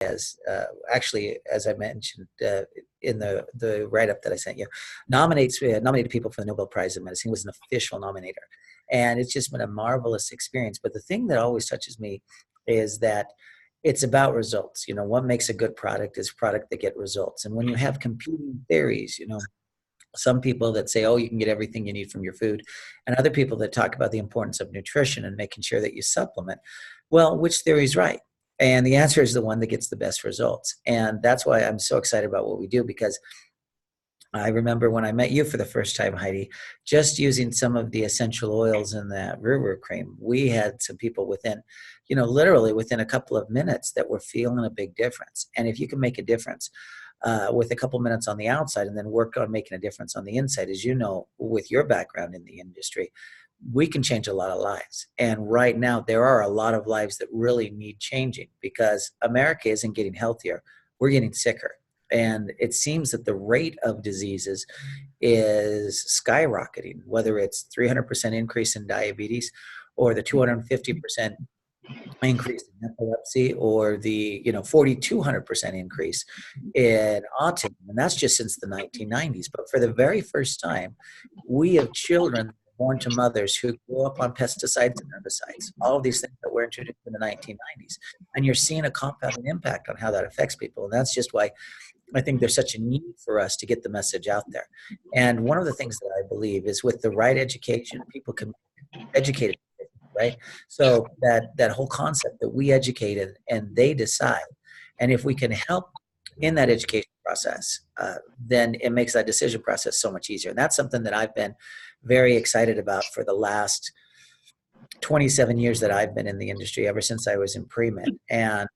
as actually, as I mentioned in the write-up that I sent you, nominated people for the Nobel Prize in Medicine. He was an official nominator. And it's just been a marvelous experience. But the thing that always touches me is that it's about results. You know, what makes a good product is product that get results. And when you have competing theories, you know, some people that say, oh, you can get everything you need from your food, and other people that talk about the importance of nutrition and making sure that you supplement. Well, which theory is right? And the answer is the one that gets the best results. And that's why I'm so excited about what we do, because I remember when I met you for the first time, Heidi, just using some of the essential oils in that river cream, we had some people within, you know, literally within a couple of minutes that were feeling a big difference. And if you can make a difference with a couple minutes on the outside and then work on making a difference on the inside, as you know, with your background in the industry, we can change a lot of lives. And right now, there are a lot of lives that really need changing, because America isn't getting healthier. We're getting sicker. And it seems that the rate of diseases is skyrocketing, whether it's 300% increase in diabetes or the 250% increase in epilepsy, or the 4,200% increase in autism. And that's just since the 1990s. But for the very first time, we have children born to mothers who grew up on pesticides and herbicides, all of these things that were introduced in the 1990s. And you're seeing a compounding impact on how that affects people. And that's just why I think there's such a need for us to get the message out there. And one of the things that I believe is, with the right education, people can be educated, right? So that whole concept that we educate and they decide. And if we can help in that education process, then it makes that decision process so much easier. And that's something that I've been very excited about for the last 27 years that I've been in the industry, ever since I was in pre-med. And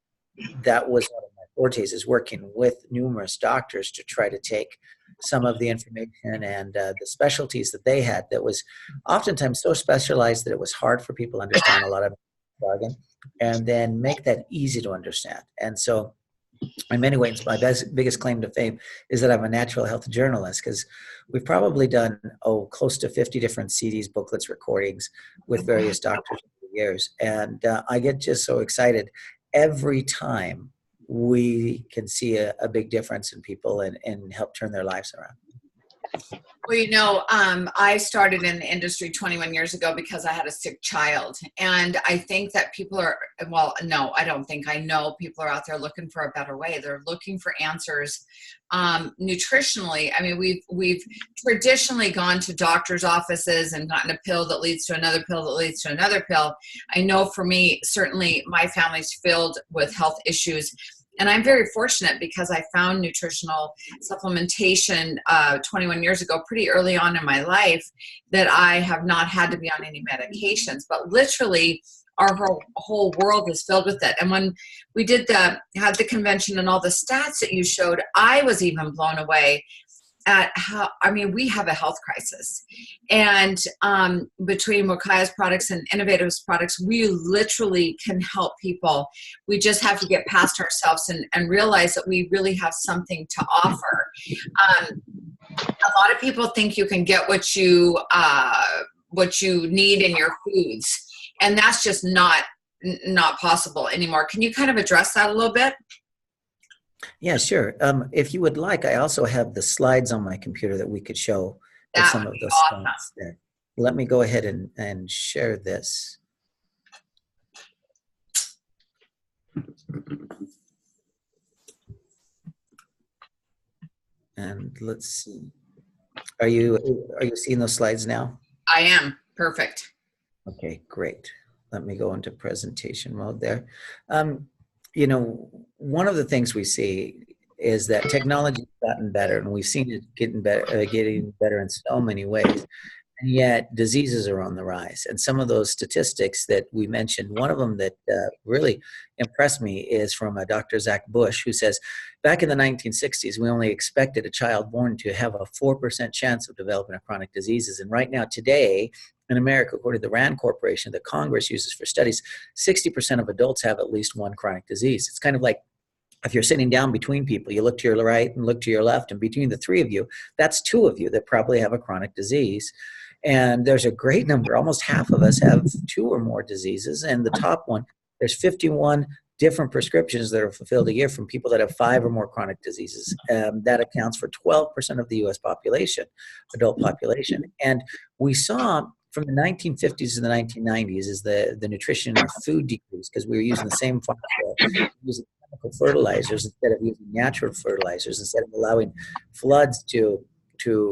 that was one of my fortes, is working with numerous doctors to try to take some of the information and the specialties that they had, that was oftentimes so specialized that it was hard for people to understand a lot of jargon, and then make that easy to understand. And so in many ways, my biggest claim to fame is that I'm a natural health journalist, because we've probably done, close to 50 different CDs, booklets, recordings with various doctors over the years. And I get just so excited every time we can see a big difference in people and help turn their lives around. Well, I started in the industry 21 years ago because I had a sick child. And I think that people are, well, no, I don't think, I know people are out there looking for a better way. They're looking for answers nutritionally. I mean, we've traditionally gone to doctor's offices and gotten a pill that leads to another pill that leads to another pill. I know for me, certainly my family's filled with health issues. And I'm very fortunate, because I found nutritional supplementation 21 years ago, pretty early on in my life, that I have not had to be on any medications. But literally, our whole world is filled with it. And when we had the convention and all the stats that you showed, I was even blown away at how, I mean, we have a health crisis. And between Wakaya's products and Innovative's products, we literally can help people. We just have to get past ourselves and realize that we really have something to offer. A lot of people think you can get what you need in your foods, and that's just not possible anymore. Can you kind of address that a little bit? Yeah, sure. If you would like, I also have the slides on my computer that we could show with some of those slides there. Let me go ahead and share this. And let's see. Are you seeing those slides now? I am. Perfect. Okay, great. Let me go into presentation mode there. One of the things we see is that technology has gotten better, and we've seen it getting better in so many ways. And yet diseases are on the rise. And some of those statistics that we mentioned, one of them that really impressed me is from a Dr. Zach Bush, who says, back in the 1960s, we only expected a child born to have a 4% chance of developing a chronic diseases. And right now, today, in America, according to the RAND Corporation that Congress uses for studies, 60% of adults have at least one chronic disease. It's kind of like, if you're sitting down between people, you look to your right and look to your left, and between the three of you, that's two of you that probably have a chronic disease. And there's a great number, almost half of us have two or more diseases. And the top one, there's 51 different prescriptions that are fulfilled a year from people that have 5 or more chronic diseases. That accounts for 12% of the US population, adult population. And we saw from the 1950s to the 1990s is the nutrition in our food decreased because we were using the same farm soil, using chemical fertilizers instead of using natural fertilizers, instead of allowing floods to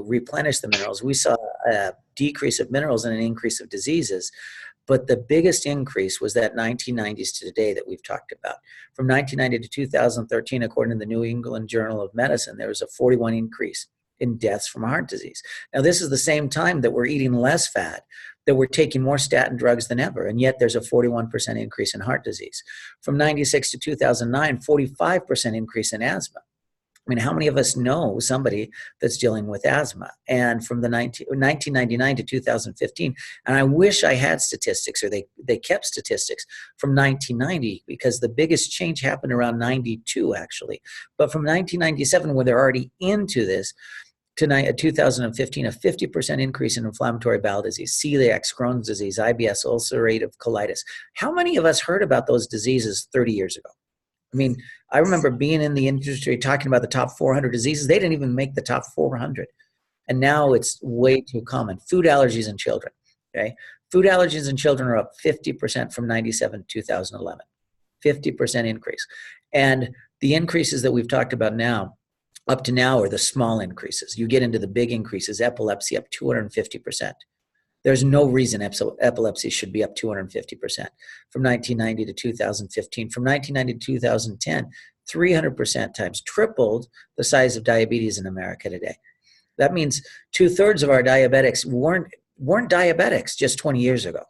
replenish the minerals. We saw a decrease of minerals and an increase of diseases. But the biggest increase was that 1990s to today that we've talked about. From 1990 to 2013, according to the New England Journal of Medicine, there was a 41 increase in deaths from heart disease. Now, this is the same time that we're eating less fat, that we're taking more statin drugs than ever, and yet there's a 41% increase in heart disease. From 96 to 2009, 45% increase in asthma. I mean, how many of us know somebody that's dealing with asthma? And from the 1999 to 2015, and I wish I had statistics, or they kept statistics from 1990, because the biggest change happened around 92, actually. But from 1997, where they're already into this, to 2015, a 50% increase in inflammatory bowel disease, celiac, Crohn's disease, IBS, ulcerative colitis. How many of us heard about those diseases 30 years ago? I mean, I remember being in the industry talking about the top 400 diseases. They didn't even make the top 400. And now it's way too common. Food allergies in children, okay? Food allergies in children are up 50% from 97 to 2011. 50% increase. And the increases that we've talked about now, up to now, are the small increases. You get into the big increases, epilepsy up 250%. There's no reason epilepsy should be up 250% from 1990 to 2015. From 1990 to 2010, 300% times, tripled the size of diabetes in America today. That means 2/3 of our diabetics weren't diabetics just 20 years ago.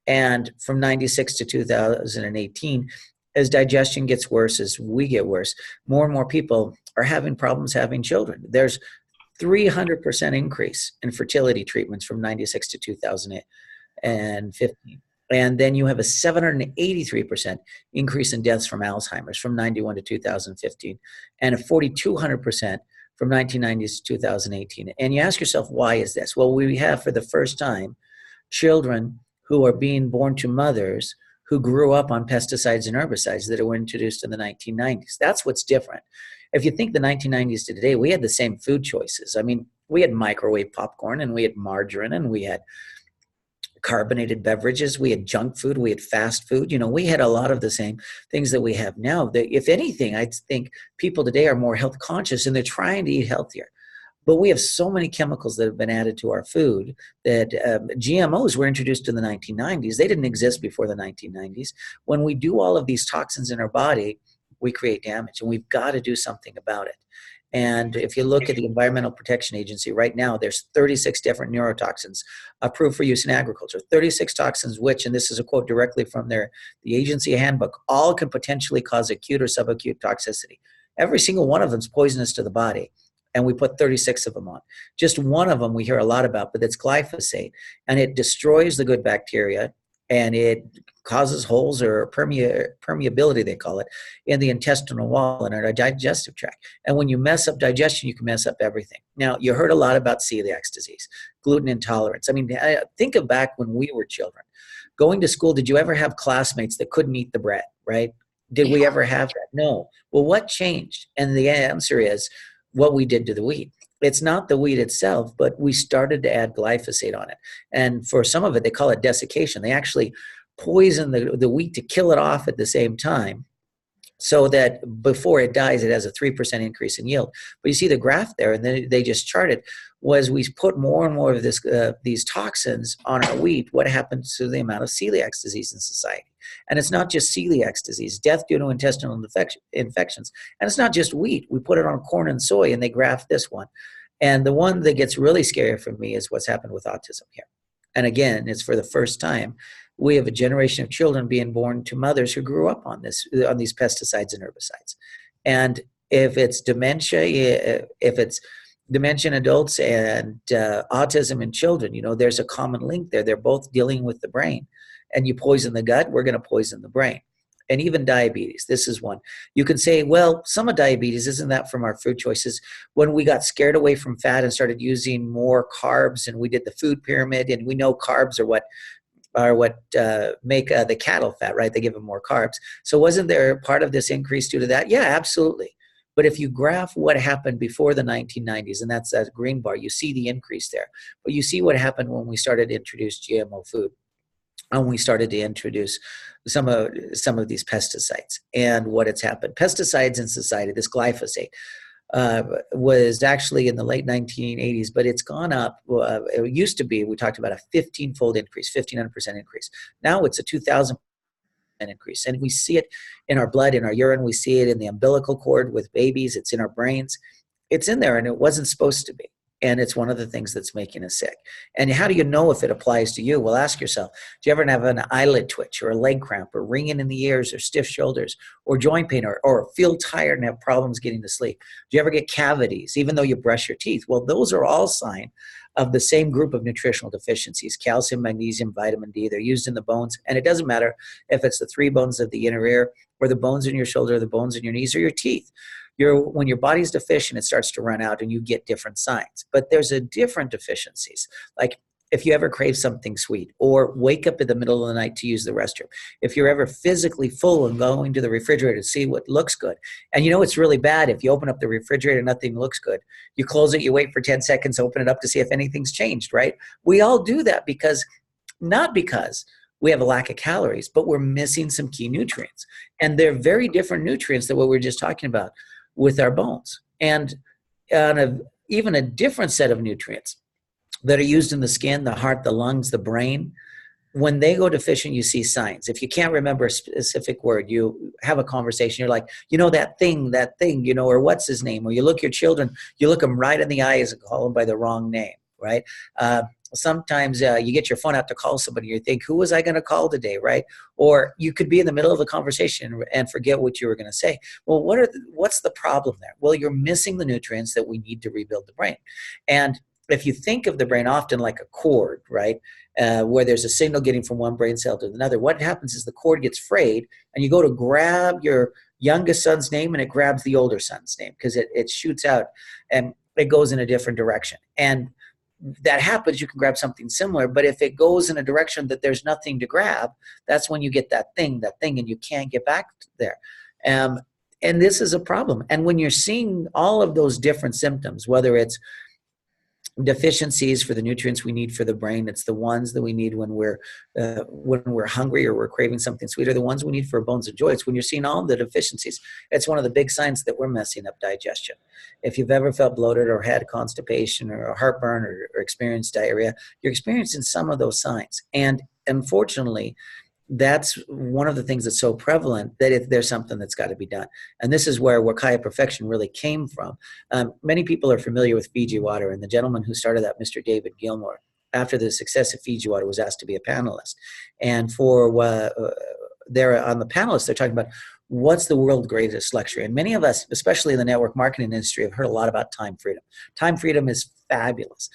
And from 96 to 2018, as digestion gets worse, as we get worse, more and more people are having problems having children. There's 300% increase in fertility treatments from 96 to 2015. And then you have a 783% increase in deaths from Alzheimer's from 91 to 2015, and a 4,200% from 1990s to 2018. And you ask yourself, why is this? Well, we have, for the first time, children who are being born to mothers who grew up on pesticides and herbicides that were introduced in the 1990s. That's what's different. If you think the 1990s to today, we had the same food choices. I mean, we had microwave popcorn, and we had margarine, and we had carbonated beverages, we had junk food, we had fast food. You know, we had a lot of the same things that we have now. If anything, I think people today are more health conscious, and they're trying to eat healthier. But we have so many chemicals that have been added to our food that GMOs were introduced in the 1990s. They didn't exist before the 1990s. When we do all of these toxins in our body, we create damage, and we've got to do something about it. And if you look at the Environmental Protection Agency right now, there's 36 different neurotoxins approved for use in agriculture. 36 toxins which, and this is a quote directly from the agency handbook, all can potentially cause acute or subacute toxicity. Every single one of them is poisonous to the body. And we put 36 of them on. Just one of them we hear a lot about, but it's glyphosate. And it destroys the good bacteria, and it causes holes, or permeability, they call it, in the intestinal wall and our digestive tract. And when you mess up digestion, you can mess up everything. Now, you heard a lot about celiac disease, gluten intolerance. I mean, think of back when we were children. Going to school, did you ever have classmates that couldn't eat the bread, right? Did we ever have that? No. Well, what changed? And the answer is what we did to the wheat. It's not the wheat itself, but we started to add glyphosate on it. And for some of it, they call it desiccation. They actually poison the wheat to kill it off at the same time, so that before it dies, it has a 3% increase in yield. But you see the graph there, and then they just charted, was we put more and more of these toxins on our wheat, what happens to the amount of celiac disease in society? And it's not just celiac disease, death due to intestinal infections. And it's not just wheat. We put it on corn and soy, and they graph this one. And the one that gets really scary for me is what's happened with autism here. And again, it's for the first time. We have a generation of children being born to mothers who grew up on these pesticides and herbicides. And if it's dementia in adults and autism in children, you know, there's a common link there. They're both dealing with the brain. And you poison the gut, we're going to poison the brain. And even diabetes, this is one. You can say, well, some of diabetes, isn't that from our food choices? When we got scared away from fat and started using more carbs, and we did the food pyramid, and we know carbs are what are what make the cattle fat, right? They give them more carbs. So wasn't there part of this increase due to that? Yeah, absolutely. But if you graph what happened before the 1990s, and that's that green bar, you see the increase there. But you see what happened when we started to introduce GMO food, and we started to introduce some of these pesticides, and what has happened. Pesticides in society, this glyphosate, was actually in the late 1980s, but it's gone up. It used to be, we talked about a 15-fold increase, 1,500% increase. Now it's a 2,000% increase. And we see it in our blood, in our urine. We see it in the umbilical cord with babies. It's in our brains. It's in there, and it wasn't supposed to be. And it's one of the things that's making us sick. And how do you know if it applies to you? Well, ask yourself, do you ever have an eyelid twitch or a leg cramp or ringing in the ears or stiff shoulders or joint pain, or feel tired and have problems getting to sleep? Do you ever get cavities even though you brush your teeth? Well, those are all signs of the same group of nutritional deficiencies: calcium, magnesium, vitamin D. They're used in the bones. And it doesn't matter if it's the three bones of the inner ear or the bones in your shoulder, or the bones in your knees or your teeth. When your body's deficient, it starts to run out and you get different signs. But there's a different deficiencies. Like if you ever crave something sweet or wake up in the middle of the night to use the restroom, if you're ever physically full and going to the refrigerator to see what looks good, and you know it's really bad if you open up the refrigerator and nothing looks good, you close it, you wait for 10 seconds, open it up to see if anything's changed, right? We all do that not because we have a lack of calories, but we're missing some key nutrients. And they're very different nutrients than what we were just talking about with our bones. And even a different set of nutrients that are used in the skin, the heart, the lungs, the brain. When they go deficient, you see signs. If you can't remember a specific word, you have a conversation. You're like, that thing, or what's his name? Or you look your children, you look them right in the eyes and call them by the wrong name, right? Sometimes you get your phone out to call somebody. You think, who was I going to call today, right? Or you could be in the middle of a conversation and forget what you were going to say. Well, what's the problem there? Well, you're missing the nutrients that we need to rebuild the brain. And if you think of the brain often like a cord, right, where there's a signal getting from one brain cell to another, what happens is the cord gets frayed, and you go to grab your youngest son's name, and it grabs the older son's name because it shoots out and it goes in a different direction. And that happens, you can grab something similar, but if it goes in a direction that there's nothing to grab, that's when you get that thing, and you can't get back there. And this is a problem. And when you're seeing all of those different symptoms, whether it's deficiencies for the nutrients we need for the brain, it's the ones that we need when we're hungry or we're craving something sweet, or the ones we need for bones and joints. When you're seeing all the deficiencies, it's one of the big signs that we're messing up digestion. If you've ever felt bloated or had constipation or heartburn or experienced diarrhea, you're experiencing some of those signs. And unfortunately, that's one of the things that's so prevalent that there's something that's got to be done. And this is where Wakaya Perfection really came from. Many people are familiar with Fiji water, and the gentleman who started that, Mr. David Gilmour, after the success of Fiji water, was asked to be a panelist. And they're on the panelists, they're talking about what's the world's greatest luxury. And many of us, especially in the network marketing industry, have heard a lot about time freedom. Time freedom is fabulous.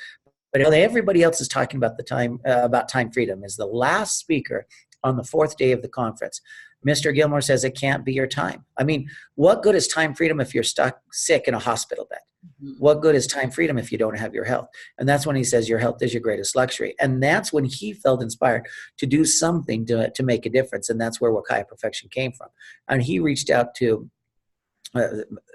But everybody else is talking about time freedom. Is the last speaker on the fourth day of the conference. Mr. Gilmour says it can't be your time. I mean, what good is time freedom if you're stuck sick in a hospital bed? Mm-hmm. What good is time freedom if you don't have your health? And that's when he says your health is your greatest luxury. And that's when he felt inspired to do something to make a difference. And that's where Wakaya Perfection came from. And he reached out to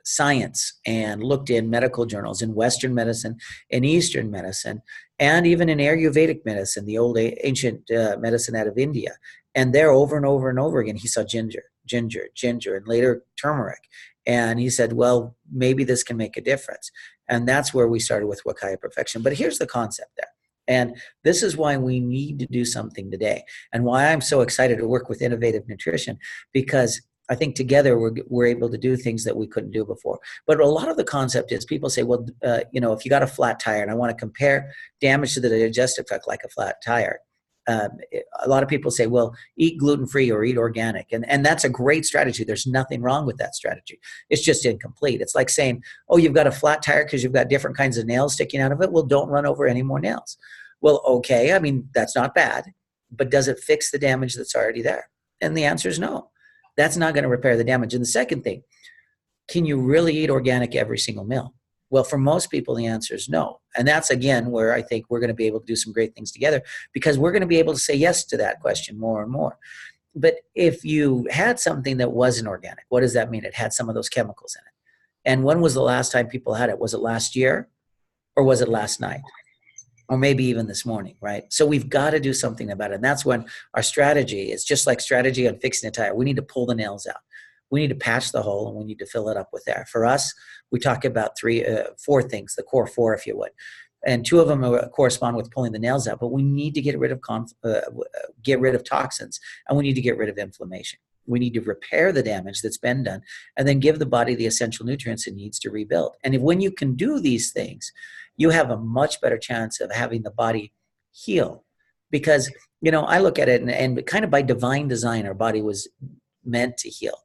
science and looked in medical journals in Western medicine, in Eastern medicine, and even in Ayurvedic medicine, the old ancient medicine out of India. And there, over and over and over again, he saw ginger, and later turmeric. And he said, well, maybe this can make a difference. And that's where we started with Wakaya Perfection. But here's the concept there. And this is why we need to do something today, and why I'm so excited to work with Innovative Nutrition, because I think together we're able to do things that we couldn't do before. But a lot of the concept is people say, well, if you got a flat tire, and I want to compare damage to the digestive tract like a flat tire. A lot of people say, well, eat gluten-free or eat organic. And that's a great strategy. There's nothing wrong with that strategy. It's just incomplete. It's like saying, oh, you've got a flat tire because you've got different kinds of nails sticking out of it. Well, don't run over any more nails. Well, okay, I mean, that's not bad. But does it fix the damage that's already there? And the answer is no. That's not going to repair the damage. And the second thing, can you really eat organic every single meal? Well, for most people, the answer is no. And that's, again, where I think we're going to be able to do some great things together, because we're going to be able to say yes to that question more and more. But if you had something that wasn't organic, what does that mean? It had some of those chemicals in it. And when was the last time people had it? Was it last year, or was it last night? Or maybe even this morning, right? So we've got to do something about it. And that's when our strategy is just like strategy on fixing a tire. We need to pull the nails out. We need to patch the hole, and we need to fill it up with air. For us, we talk about four things, the core four, if you would. And two of them correspond with pulling the nails out, but we need to get rid of toxins, and we need to get rid of inflammation. We need to repair the damage that's been done, and then give the body the essential nutrients it needs to rebuild. And when you can do these things, you have a much better chance of having the body heal. Because, I look at it, and kind of by divine design, our body was meant to heal.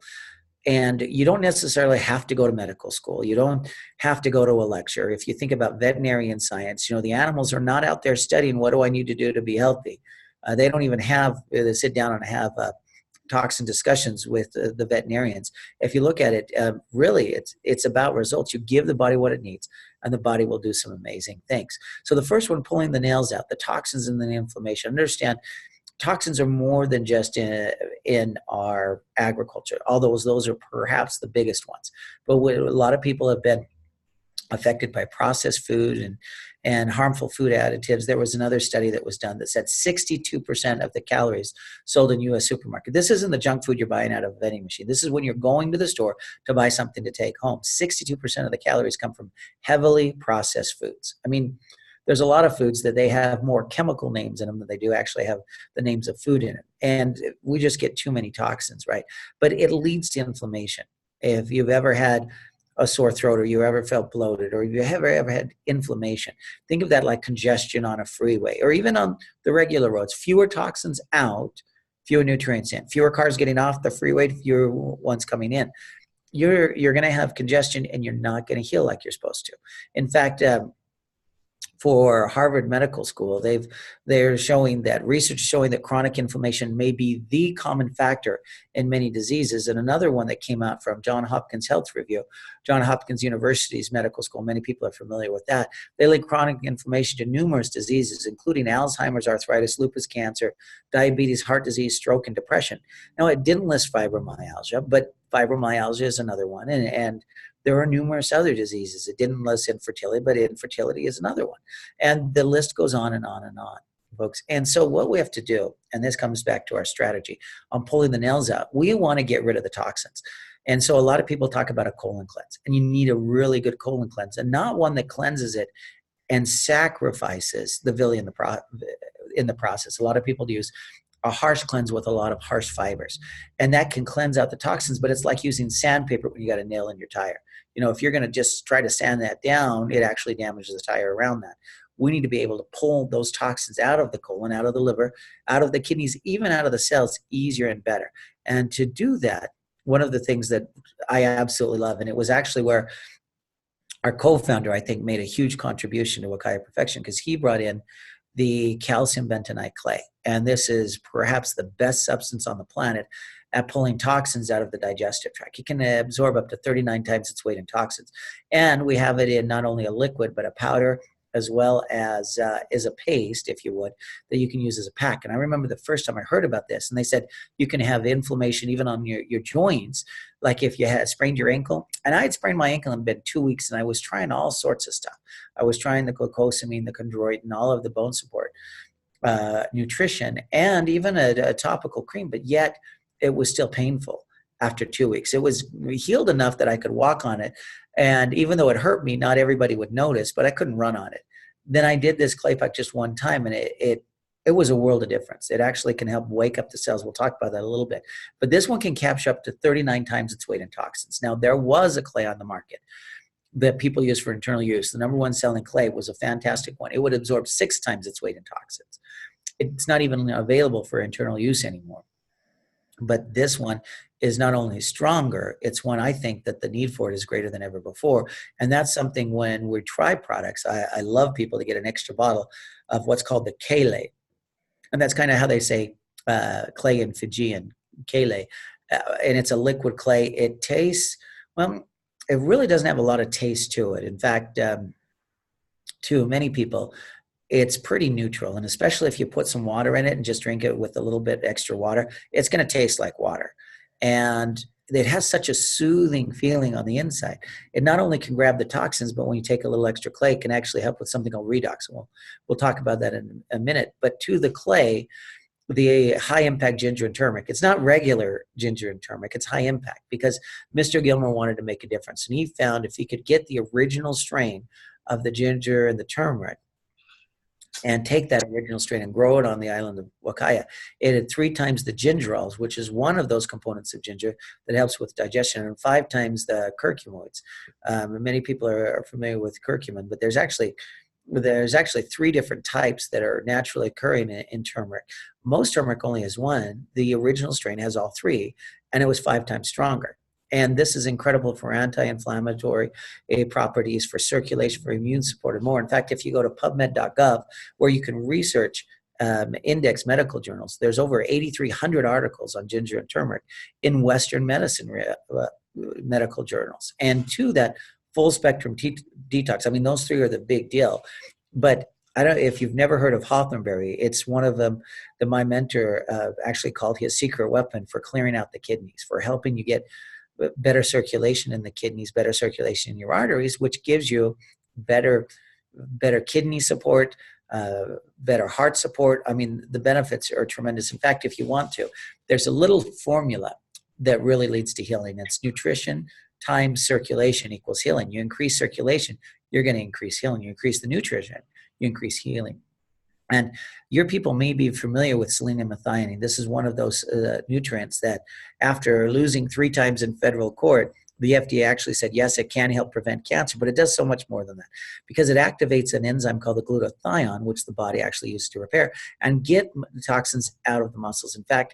And you don't necessarily have to go to medical school. You don't have to go to a lecture. If you think about veterinarian science, the animals are not out there studying what do I need to do to be healthy. They don't even they sit down and have talks and discussions with the veterinarians. If you look at it, really, it's about results. You give the body what it needs, and the body will do some amazing things. So the first one, pulling the nails out, the toxins and the inflammation. Understand, toxins are more than just in our agriculture, although those are perhaps the biggest ones. But a lot of people have been affected by processed food and harmful food additives. There was another study that was done that said 62% of the calories sold in U.S. supermarket. This isn't the junk food you're buying out of a vending machine. This is when you're going to the store to buy something to take home. 62% of the calories come from heavily processed foods. I mean, there's a lot of foods that they have more chemical names in them than they do actually have the names of food in it. And we just get too many toxins, right? But it leads to inflammation. If you've ever had a sore throat, or you ever felt bloated, or you ever had inflammation, think of that like congestion on a freeway, or even on the regular roads. Fewer toxins out, fewer nutrients in. Fewer cars getting off the freeway, fewer ones coming in. You're going to have congestion, and you're not going to heal like you're supposed to. In fact, for Harvard Medical School, they're showing that research showing that chronic inflammation may be the common factor in many diseases. And another one that came out from Johns Hopkins Health Review, Johns Hopkins University's medical school, many people are familiar with that. They link chronic inflammation to numerous diseases, including Alzheimer's, arthritis, lupus, cancer, diabetes, heart disease, stroke, and depression. Now, it didn't list fibromyalgia, but fibromyalgia is another one. And there are numerous other diseases. It didn't list infertility, but infertility is another one. And the list goes on and on and on, folks. And so what we have to do, and this comes back to our strategy on pulling the nails out, we want to get rid of the toxins. And so a lot of people talk about a colon cleanse, and you need a really good colon cleanse, and not one that cleanses it and sacrifices the villi in the process. A lot of people use a harsh cleanse with a lot of harsh fibers, and that can cleanse out the toxins, but it's like using sandpaper when you got a nail in your tire. If you're going to just try to sand that down, it actually damages the tire around that. We need to be able to pull those toxins out of the colon, out of the liver, out of the kidneys, even out of the cells easier and better. And to do that, one of the things that I absolutely love, and it was actually where our co-founder, I think, made a huge contribution to Wakaya Perfection, because he brought in the calcium bentonite clay. And this is perhaps the best substance on the planet at pulling toxins out of the digestive tract. It can absorb up to 39 times its weight in toxins. And we have it in not only a liquid, but a powder, as well as a paste, if you would, that you can use as a pack. And I remember the first time I heard about this, and they said you can have inflammation even on your joints, like if you had sprained your ankle. And I had sprained my ankle in bed 2 weeks, and I was trying all sorts of stuff. I was trying the glucosamine, the chondroitin, all of the bone support nutrition, and even a topical cream, but yet it was still painful after 2 weeks. It was healed enough that I could walk on it. And even though it hurt me, not everybody would notice, but I couldn't run on it. Then I did this clay pack just one time, and it was a world of difference. It actually can help wake up the cells. We'll talk about that a little bit. But this one can capture up to 39 times its weight in toxins. Now, there was a clay on the market that people use for internal use. The number one selling clay was a fantastic one. It would absorb 6 times its weight in toxins. It's not even available for internal use anymore. But this one is not only stronger, it's one I think that the need for it is greater than ever before. And that's something when we try products, I love people to get an extra bottle of what's called the Kale. And that's kind of how they say clay in Fijian, Kale. And it's a liquid clay. It tastes, well, it really doesn't have a lot of taste to it. In fact, to many people, it's pretty neutral. And especially if you put some water in it and just drink it with a little bit extra water, it's going to taste like water. And it has such a soothing feeling on the inside. It not only can grab the toxins, but when you take a little extra clay, it can actually help with something called redox. And we'll talk about that in a minute. But to the clay, the high impact ginger and turmeric, it's not regular ginger and turmeric, it's high impact because Mr. Gilmore wanted to make a difference. And he found if he could get the original strain of the ginger and the turmeric and take that original strain and grow it on the island of Wakaya, it had 3 times the gingerols, which is one of those components of ginger that helps with digestion, and 5 times the curcuminoids. Many people are familiar with curcumin, but there's actually 3 different types that are naturally occurring in turmeric. Most turmeric only has 1. The original strain has all 3, and it was 5 times stronger. And this is incredible for anti-inflammatory properties, for circulation, for immune support, and more. In fact, if you go to pubmed.gov, where you can research index medical journals, there's over 8,300 articles on ginger and turmeric in Western medicine medical journals. And to that full spectrum detox, I mean, those 3 are the big deal. But I don't. If you've never heard of hawthornberry, it's one of them that my mentor actually called his secret weapon for clearing out the kidneys, for helping you get better circulation in the kidneys, better circulation in your arteries, which gives you better kidney support, better heart support. I mean, the benefits are tremendous. In fact, if you want to, there's a little formula that really leads to healing. It's nutrition times circulation equals healing. You increase circulation, you're going to increase healing. You increase the nutrition, you increase healing. And your people may be familiar with selenium methionine. This is one of those nutrients that after losing 3 times in federal court, the FDA actually said, yes, it can help prevent cancer, but it does so much more than that because it activates an enzyme called the glutathione, which the body actually uses to repair and get the toxins out of the muscles. In fact,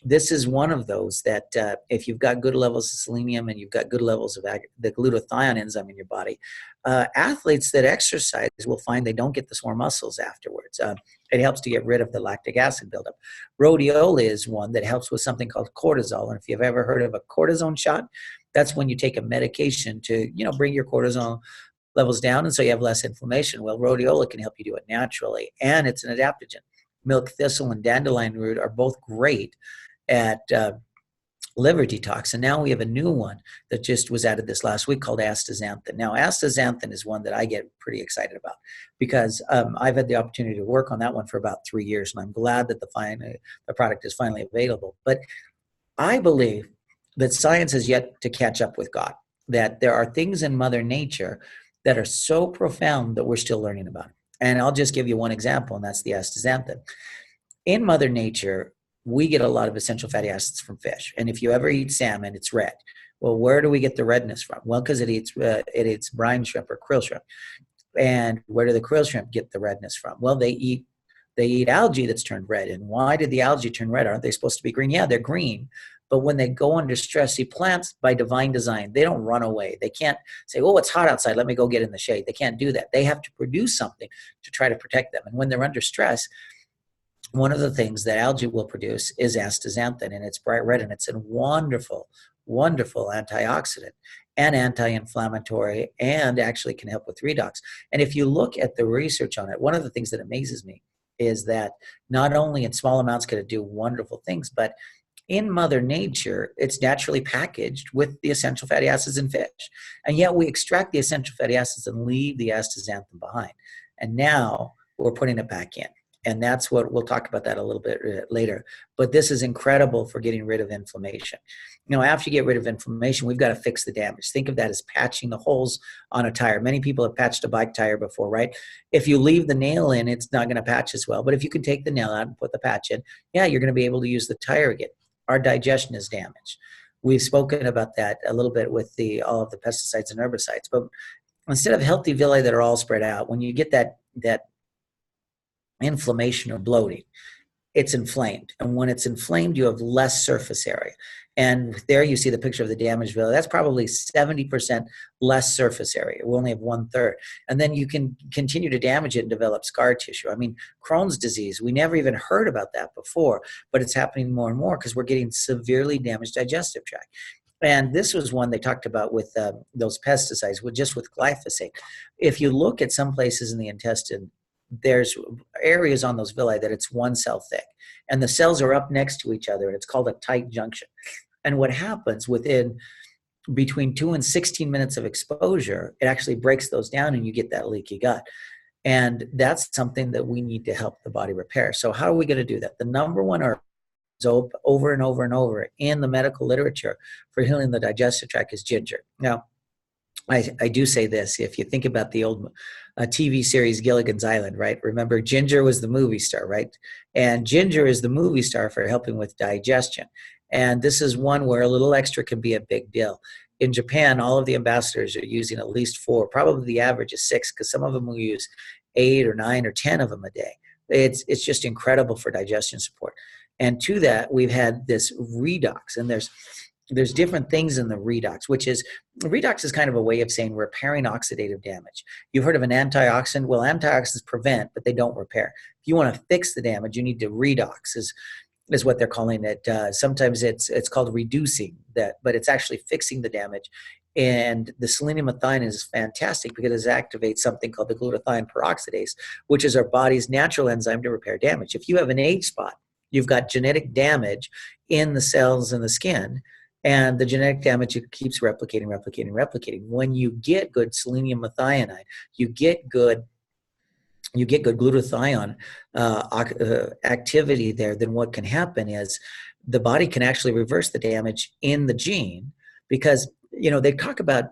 this is one of those that if you've got good levels of selenium and you've got good levels of the glutathione enzyme in your body, athletes that exercise will find they don't get the sore muscles afterwards. It helps to get rid of the lactic acid buildup. Rhodiola is one that helps with something called cortisol. And if you've ever heard of a cortisone shot, that's when you take a medication to, bring your cortisol levels down and so you have less inflammation. Well, rhodiola can help you do it naturally, and it's an adaptogen. Milk thistle and dandelion root are both great at liver detox. And now we have a new one that just was added this last week called astaxanthin. Now, astaxanthin is one that I get pretty excited about because I've had the opportunity to work on that one for about 3 years, and I'm glad that the product is finally available. But I believe that science has yet to catch up with God, that there are things in Mother Nature that are so profound that we're still learning about. And I'll just give you one example, and that's the astaxanthin. In Mother Nature, we get a lot of essential fatty acids from fish. And if you ever eat salmon, it's red. Well, where do we get the redness from? Well, because it eats brine shrimp or krill shrimp. And where do the krill shrimp get the redness from? Well, they eat algae that's turned red. And why did the algae turn red? Aren't they supposed to be green? Yeah, they're green. But when they go under stress, see, plants by divine design, they don't run away. They can't say, oh, it's hot outside, let me go get in the shade. They can't do that. They have to produce something to try to protect them. And when they're under stress, one of the things that algae will produce is astaxanthin, and it's bright red, and it's a wonderful, wonderful antioxidant and anti-inflammatory, and actually can help with redox. And if you look at the research on it, one of the things that amazes me is that not only in small amounts can it do wonderful things, but in Mother Nature, it's naturally packaged with the essential fatty acids in fish. And yet we extract the essential fatty acids and leave the astaxanthin behind. And now we're putting it back in. And that's what we'll talk about that a little bit later. But this is incredible for getting rid of inflammation. After you get rid of inflammation, we've got to fix the damage. Think of that as patching the holes on a tire. Many people have patched a bike tire before, right? If you leave the nail in, it's not going to patch as well. But if you can take the nail out and put the patch in, yeah, you're going to be able to use the tire again. Our digestion is damaged. We've spoken about that a little bit with all of the pesticides and herbicides. But instead of healthy villi that are all spread out, when you get that inflammation or bloating, it's inflamed. And when it's inflamed, you have less surface area. And there you see the picture of the damaged villi. That's probably 70% less surface area. We only have 1/3. And then you can continue to damage it and develop scar tissue. I mean, Crohn's disease, we never even heard about that before, but it's happening more and more because we're getting severely damaged digestive tract. And this was one they talked about with those pesticides, with just with glyphosate. If you look at some places in the intestine, there's areas on those villi that it's one cell thick, and the cells are up next to each other, and it's called a tight junction. And what happens within between 2 and 16 minutes of exposure, it actually breaks those down, and you get that leaky gut. And that's something that we need to help the body repair. So how are we going to do that? The number one herb over and over and over in the medical literature for healing the digestive tract is ginger. Now, I do say this. If you think about the old TV series Gilligan's Island, right? Remember, Ginger was the movie star, right? And Ginger is the movie star for helping with digestion. And this is one where a little extra can be a big deal. In Japan, all of the ambassadors are using at least 4, probably the average is 6, because some of them will use 8 or 9 or 10 of them a day. It's just incredible for digestion support. And to that, we've had this redox, and there's different things in the redox, which is redox is kind of a way of saying repairing oxidative damage. You've heard of an antioxidant. Well, antioxidants prevent, but they don't repair. If you want to fix the damage, you need to redox is what they're calling it. Sometimes it's called reducing that, but it's actually fixing the damage. And the selenium methionine is fantastic because it activates something called the glutathione peroxidase, which is our body's natural enzyme to repair damage. If you have an age spot, you've got genetic damage in the cells in the skin, and the genetic damage keeps replicating. When you get good selenium methionine, you get good glutathione activity there. Then what can happen is the body can actually reverse the damage in the gene, because they talk about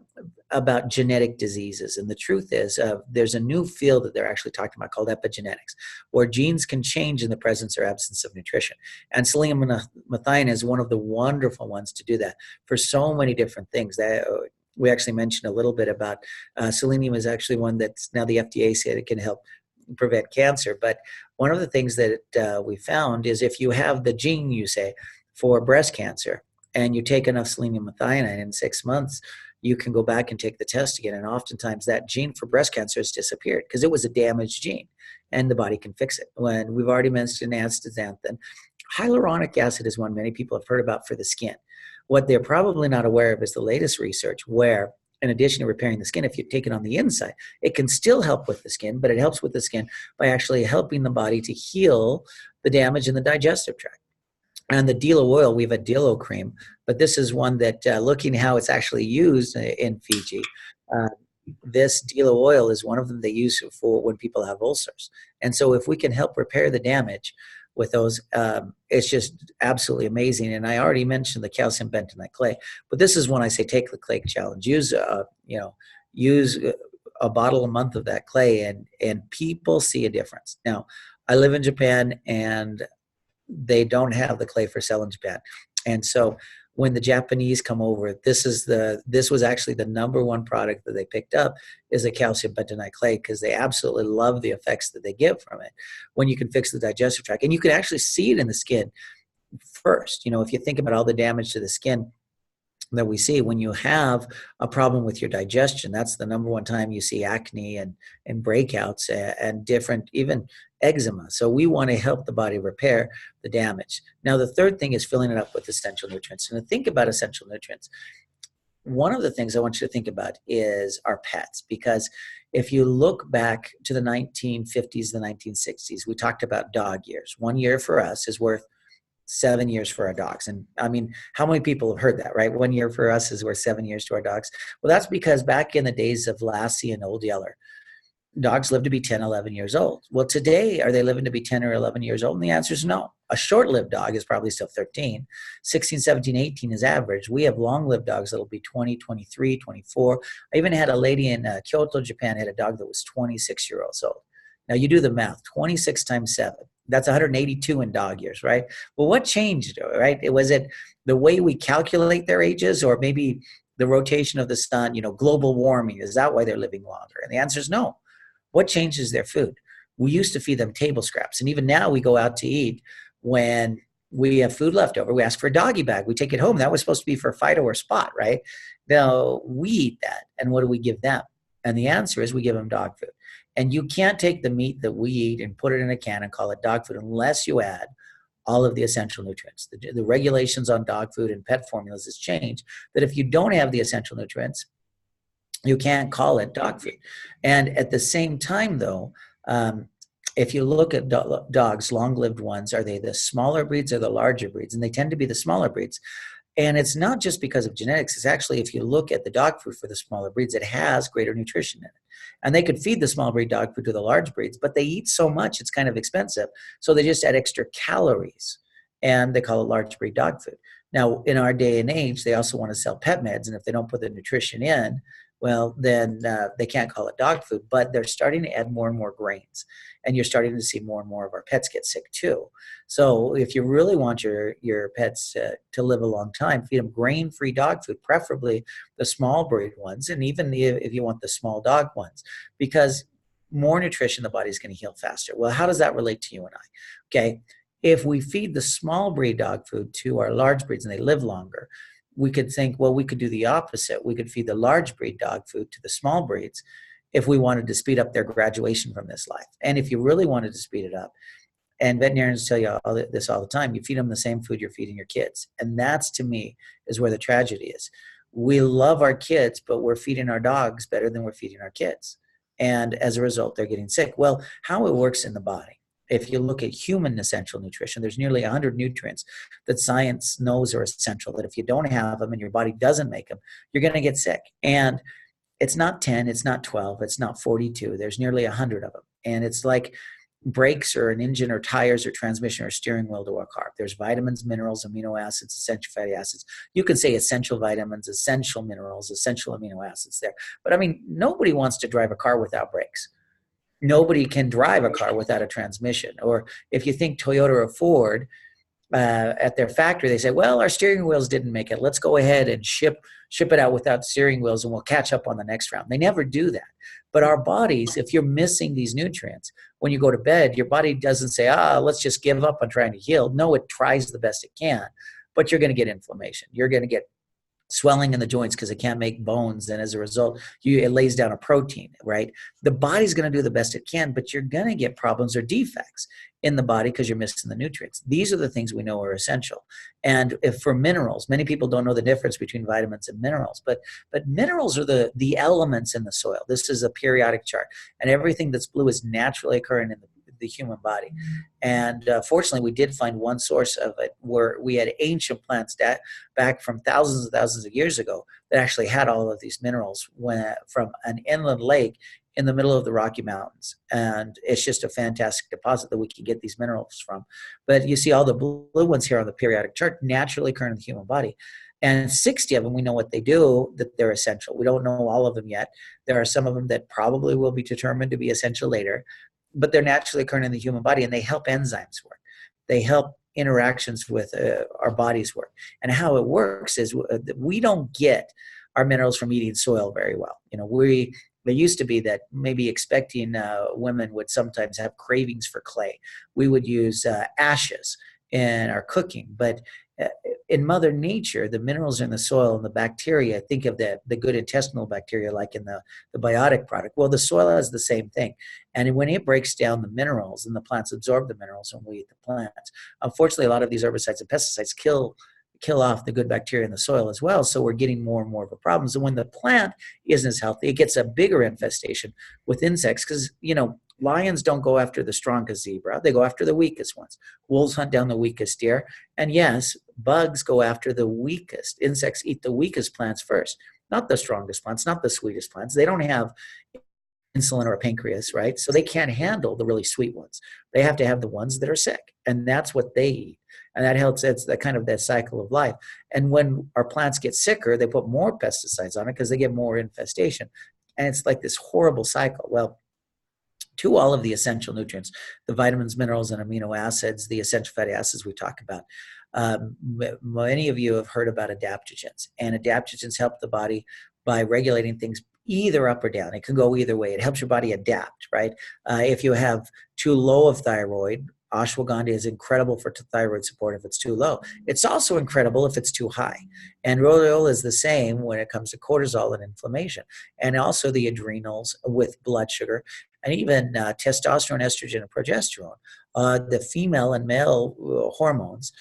genetic diseases, and the truth is there's a new field that they're actually talking about called epigenetics, where genes can change in the presence or absence of nutrition. And selenium methionine is one of the wonderful ones to do that for so many different things. That we actually mentioned a little bit about selenium is actually one that's now the FDA said it can help prevent cancer. But one of the things that we found is if you have the gene, you say, for breast cancer, and you take enough selenium methionine in 6 months, you can go back and take the test again. And oftentimes that gene for breast cancer has disappeared because it was a damaged gene, and the body can fix it. When we've already mentioned astaxanthin, hyaluronic acid is one many people have heard about for the skin. What they're probably not aware of is the latest research where, in addition to repairing the skin, if you take it on the inside, it can still help with the skin, but it helps with the skin by actually helping the body to heal the damage in the digestive tract. And the Dilo oil, we have a Dilo cream, but this is one that, looking how it's actually used in Fiji, uh, this Dilo oil is one of them they use for when people have ulcers. And so if we can help repair the damage with those, it's just absolutely amazing. And I already mentioned the calcium bentonite clay, but this is when I say take the clay challenge. Use a bottle a month of that clay, and people see a difference. Now, I live in Japan, and they don't have the clay for sale in Japan. And so when the Japanese come over, this was actually the number one product that they picked up is a calcium bentonite clay, because they absolutely love the effects that they get from it when you can fix the digestive tract. And you can actually see it in the skin first. If you think about all the damage to the skin that we see when you have a problem with your digestion, that's the number one time you see acne and breakouts and different, even eczema. So we want to help the body repair the damage. Now, the third thing is filling it up with essential nutrients. And to think about essential nutrients, one of the things I want you to think about is our pets, because if you look back to the 1950s, the 1960s, we talked about dog years. 1 year for us is worth 7 years for our dogs. And I mean, how many people have heard that, right? 1 year for us is worth 7 years to our dogs. Well, that's because back in the days of Lassie and Old Yeller, dogs lived to be 10, 11 years old. Well, today, are they living to be 10 or 11 years old? And the answer is no. A short-lived dog is probably still 13. 16, 17, 18 is average. We have long-lived dogs that'll be 20, 23, 24. I even had a lady in Kyoto, Japan, had a dog that was 26 years old. Now, you do the math, 26 times 7. That's 182 in dog years, right? Well, what changed, right? Was it the way we calculate their ages, or maybe the rotation of the sun, global warming? Is that why they're living longer? And the answer is no. What changes their food? We used to feed them table scraps. And even now we go out to eat. When we have food left over, we ask for a doggy bag. We take it home. That was supposed to be for Fido or Spot, right? Now we eat that. And what do we give them? And the answer is we give them dog food. And you can't take the meat that we eat and put it in a can and call it dog food unless you add all of the essential nutrients. The regulations on dog food and pet formulas has changed that if you don't have the essential nutrients, you can't call it dog food. And at the same time, though, if you look at dogs, long-lived ones, are they the smaller breeds or the larger breeds? And they tend to be the smaller breeds. And it's not just because of genetics. It's actually, if you look at the dog food for the smaller breeds, it has greater nutrition in it. And they could feed the small breed dog food to the large breeds, but they eat so much, it's kind of expensive. So they just add extra calories and they call it large breed dog food. Now, in our day and age, they also want to sell pet meds. And if they don't put the nutrition in, well, then they can't call it dog food, but they're starting to add more and more grains. And you're starting to see more and more of our pets get sick too. So if you really want your pets to live a long time, feed them grain-free dog food, preferably the small breed ones, and even if you want the small dog ones, because more nutrition, the body's going to heal faster. Well, how does that relate to you and I? Okay, if we feed the small breed dog food to our large breeds and they live longer, we could think, well, we could do the opposite. We could feed the large breed dog food to the small breeds if we wanted to speed up their graduation from this life. And if you really wanted to speed it up, and veterinarians tell you this all the time, you feed them the same food you're feeding your kids. And that's, to me, is where the tragedy is. We love our kids, but we're feeding our dogs better than we're feeding our kids. And as a result, they're getting sick. Well, how it works in the body. If you look at human essential nutrition, there's nearly 100 nutrients that science knows are essential, that if you don't have them and your body doesn't make them, you're going to get sick. And it's not 10, it's not 12, it's not 42. There's nearly 100 of them. And it's like brakes or an engine or tires or transmission or steering wheel to a car. There's vitamins, minerals, amino acids, essential fatty acids. You can say essential vitamins, essential minerals, essential amino acids there. But I mean, nobody wants to drive a car without brakes. Nobody can drive a car without a transmission. Or if you think Toyota or Ford, at their factory, they say, well, our steering wheels didn't make it. Let's go ahead and ship it out without steering wheels and we'll catch up on the next round. They never do that. But our bodies, if you're missing these nutrients, when you go to bed, your body doesn't say, let's just give up on trying to heal. No, it tries the best it can, but you're going to get inflammation. You're going to get swelling in the joints because it can't make bones. And as a result, it lays down a protein, right? The body's going to do the best it can, but you're going to get problems or defects in the body because you're missing the nutrients. These are the things we know are essential. And if for minerals, many people don't know the difference between vitamins and minerals, but minerals are the elements in the soil. This is a periodic chart, and everything that's blue is naturally occurring in the human body. And fortunately, we did find one source of it where we had ancient plants back from thousands and thousands of years ago that actually had all of these minerals from an inland lake in the middle of the Rocky Mountains. And it's just a fantastic deposit that we can get these minerals from. But you see all the blue ones here on the periodic chart naturally occur in the human body. And 60 of them, we know what they do, that they're essential. We don't know all of them yet. There are some of them that probably will be determined to be essential later, but they're naturally occurring in the human body, and they help enzymes work. They help interactions with our bodies work. And how it works is we don't get our minerals from eating soil very well. There used to be that maybe expecting women would sometimes have cravings for clay. We would use ashes in our cooking, but in Mother Nature, the minerals in the soil and the bacteria, think of the good intestinal bacteria like in the biotic product. Well, the soil has the same thing. And when it breaks down the minerals and the plants absorb the minerals and we eat the plants, unfortunately, a lot of these herbicides and pesticides kill off the good bacteria in the soil as well. So we're getting more and more of a problem. So when the plant isn't as healthy, it gets a bigger infestation with insects because, lions don't go after the strongest zebra. They go after the weakest ones. Wolves hunt down the weakest deer. And yes, bugs go after the weakest. Insects eat the weakest plants first, not the strongest plants, not the sweetest plants. They don't have insulin or a pancreas, right? So they can't handle the really sweet ones. They have to have the ones that are sick. And that's what they eat. And that helps. It's the kind of that cycle of life. And when our plants get sicker, they put more pesticides on it because they get more infestation. And it's like this horrible cycle. Well, to all of the essential nutrients, the vitamins, minerals, and amino acids, the essential fatty acids we talk about. Many of you have heard about adaptogens, and adaptogens help the body by regulating things either up or down. It can go either way. It helps your body adapt, right? If you have too low of thyroid, ashwagandha is incredible for thyroid support if it's too low. It's also incredible if it's too high. And rhodiola is the same when it comes to cortisol and inflammation. And also the adrenals with blood sugar, and even testosterone, estrogen, and progesterone The female and male hormones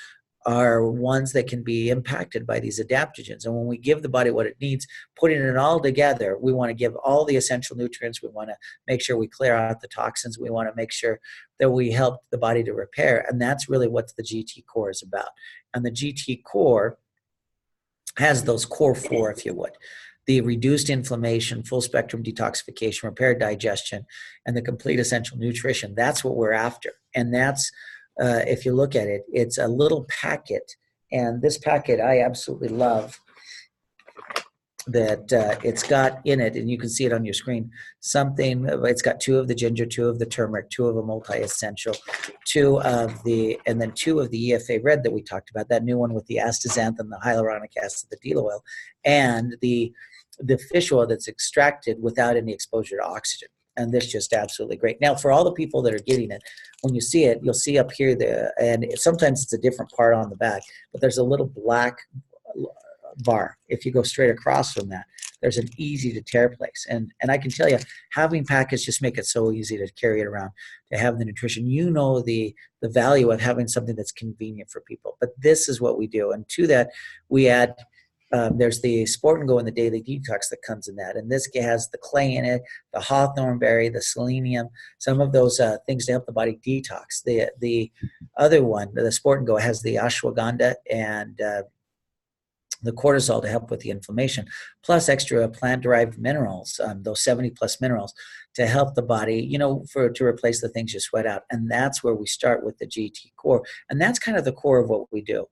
are ones that can be impacted by these adaptogens. And when we give the body what it needs, putting it all together, we want to give all the essential nutrients. We want to make sure we clear out the toxins. We want to make sure that we help the body to repair. And that's really what the GT core is about. And the GT core has those core four, if you would: the reduced inflammation, full spectrum detoxification, repaired digestion, and the complete essential nutrition. That's what we're after. And that's, if you look at it, it's a little packet. And this packet I absolutely love that it's got in it, and you can see it on your screen, something. It's got 2 of the ginger, 2 of the turmeric, 2 of a multi-essential, 2 of the, and then 2 of the EFA red that we talked about, that new one with the astaxanthin, the hyaluronic acid, the deal oil, and the fish oil that's extracted without any exposure to oxygen. And this just absolutely great. Now, for all the people that are getting it, when you see it, you'll see up here, and sometimes it's a different part on the back, but there's a little black bar. If you go straight across from that, there's an easy to tear place. And I can tell you, having packets just make it so easy to carry it around, to have the nutrition. You know the value of having something that's convenient for people. But this is what we do. And to that, we add, there's the Sport and Go and the Daily Detox that comes in that. And this has the clay in it, the hawthorn berry, the selenium, some of those things to help the body detox. The other one, the Sport and Go, has the ashwagandha and the cortisol to help with the inflammation, plus extra plant-derived minerals, those 70 plus minerals, to help the body, to replace the things you sweat out. And that's where we start with the GT core. And that's kind of the core of what we do.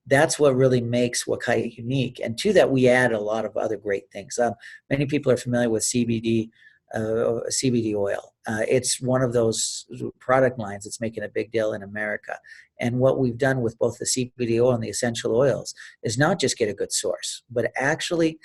That's what really makes Wakaya unique. And to that, we add a lot of other great things. Many people are familiar with CBD oil. It's one of those product lines that's making a big deal in America. And what we've done with both the CBD oil and the essential oils is not just get a good source, but actually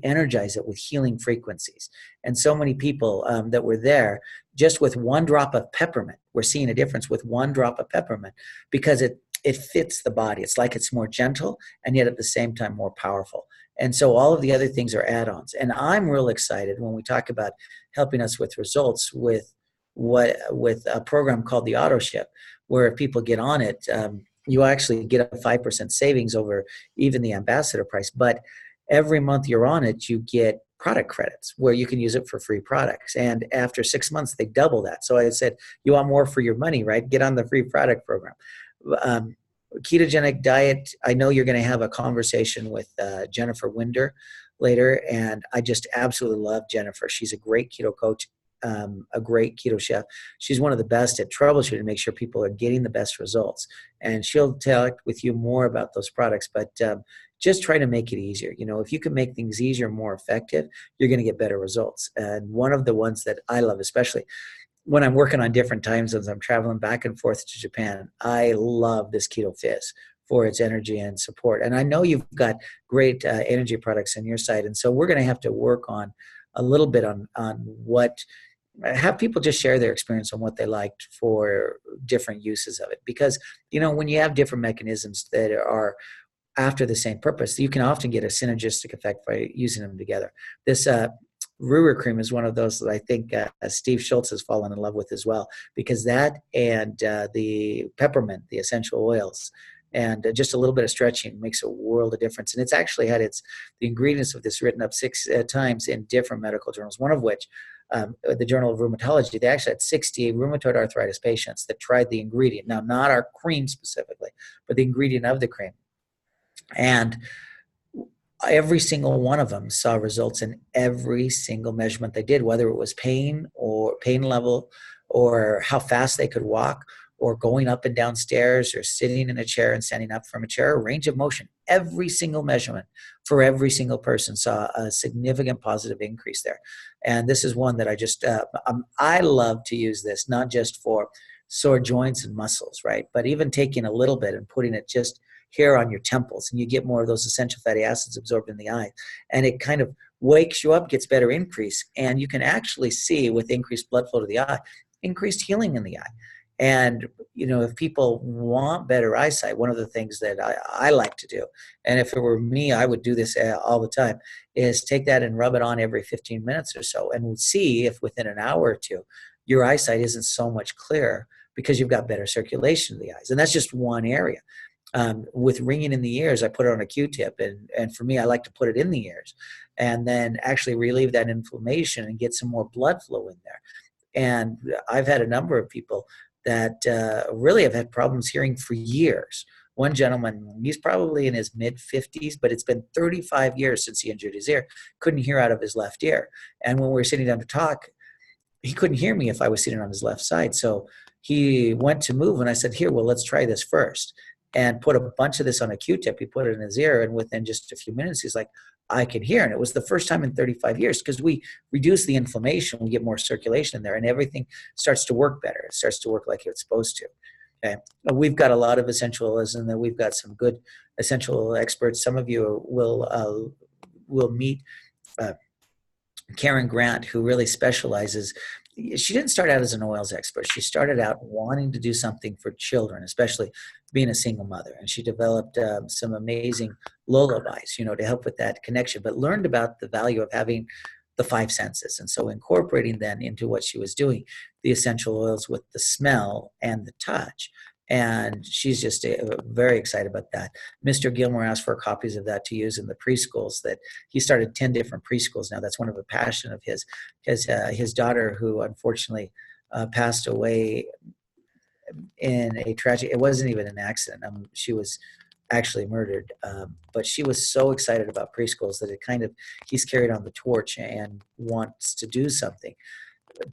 energize it with healing frequencies. And so many people that were there, just with 1 drop of peppermint, we're seeing a difference with 1 drop of peppermint, because it fits the body. It's like it's more gentle and yet at the same time more powerful. And so all of the other things are add-ons. And I'm real excited when we talk about helping us with results with a program called the Auto Ship, where if people get on it, you actually get a 5% savings over even the ambassador price. But every month you're on it, you get product credits where you can use it for free products. And after 6 months, they double that. So I said, you want more for your money, right? Get on the free product program. Ketogenic diet, I know you're going to have a conversation with Jennifer Winder later, and I just absolutely love Jennifer. She's a great keto coach, a great keto chef. She's one of the best at troubleshooting to make sure people are getting the best results. And she'll talk with you more about those products, but just try to make it easier. If you can make things easier, more effective, you're going to get better results. And one of the ones that I love, especially when I'm working on different time zones, I'm traveling back and forth to Japan, I love this Keto Fizz for its energy and support. And I know you've got great energy products on your side. And so we're going to have to work on a little bit on what, have people just share their experience on what they liked for different uses of it. Because, when you have different mechanisms that are after the same purpose, you can often get a synergistic effect by using them together. This Ruhr cream is one of those that I think Steve Schultz has fallen in love with as well, because that and the peppermint, the essential oils, and just a little bit of stretching makes a world of difference. And it's actually had the ingredients of this written up 6 times in different medical journals, one of which, the Journal of Rheumatology, they actually had 60 rheumatoid arthritis patients that tried the ingredient. Now, not our cream specifically, but the ingredient of the cream. And every single one of them saw results in every single measurement they did, whether it was pain or pain level or how fast they could walk or going up and down stairs or sitting in a chair and standing up from a chair, range of motion. Every single measurement for every single person saw a significant positive increase there. And this is one that I love to use this, not just for sore joints and muscles, right? But even taking a little bit and putting it just here on your temples, and you get more of those essential fatty acids absorbed in the eye, and it kind of wakes you up, gets better increase, and you can actually see with increased blood flow to the eye, increased healing in the eye. And if people want better eyesight, one of the things that I like to do, and if it were me, I would do this all the time, is take that and rub it on every 15 minutes or so, and we'll see if within an hour or two your eyesight isn't so much clearer because you've got better circulation of the eyes. And that's just one area. With ringing in the ears, I put it on a Q-tip, and for me, I like to put it in the ears and then actually relieve that inflammation and get some more blood flow in there. And I've had a number of people that really have had problems hearing for years. One gentleman, he's probably in his mid 50s, but it's been 35 years since he injured his ear, couldn't hear out of his left ear. And when we were sitting down to talk, he couldn't hear me if I was sitting on his left side. So he went to move, and I said, here, well, let's try this first. And put a bunch of this on a Q-tip. He put it in his ear, and within just a few minutes, he's like, I can hear. And it was the first time in 35 years because we reduce the inflammation, we get more circulation in there, and everything starts to work better. It starts to work like it's supposed to. Okay. We've got a lot of essential oils, and then we've got some good essential experts. Some of you will meet Karen Grant, who really specializes. She didn't start out as an oils expert. She started out wanting to do something for children, especially being a single mother. And she developed some amazing lullabies, to help with that connection, but learned about the value of having the five senses. And so incorporating then into what she was doing, the essential oils with the smell and the touch. And she's just very excited about that. Mr. Gilmore asked for copies of that to use in the preschools. That he started 10 different preschools now. That's one of a passion of his, because his daughter, who unfortunately passed away in a tragic, it wasn't even an accident. She was actually murdered. But she was so excited about preschools that he's carried on the torch and wants to do something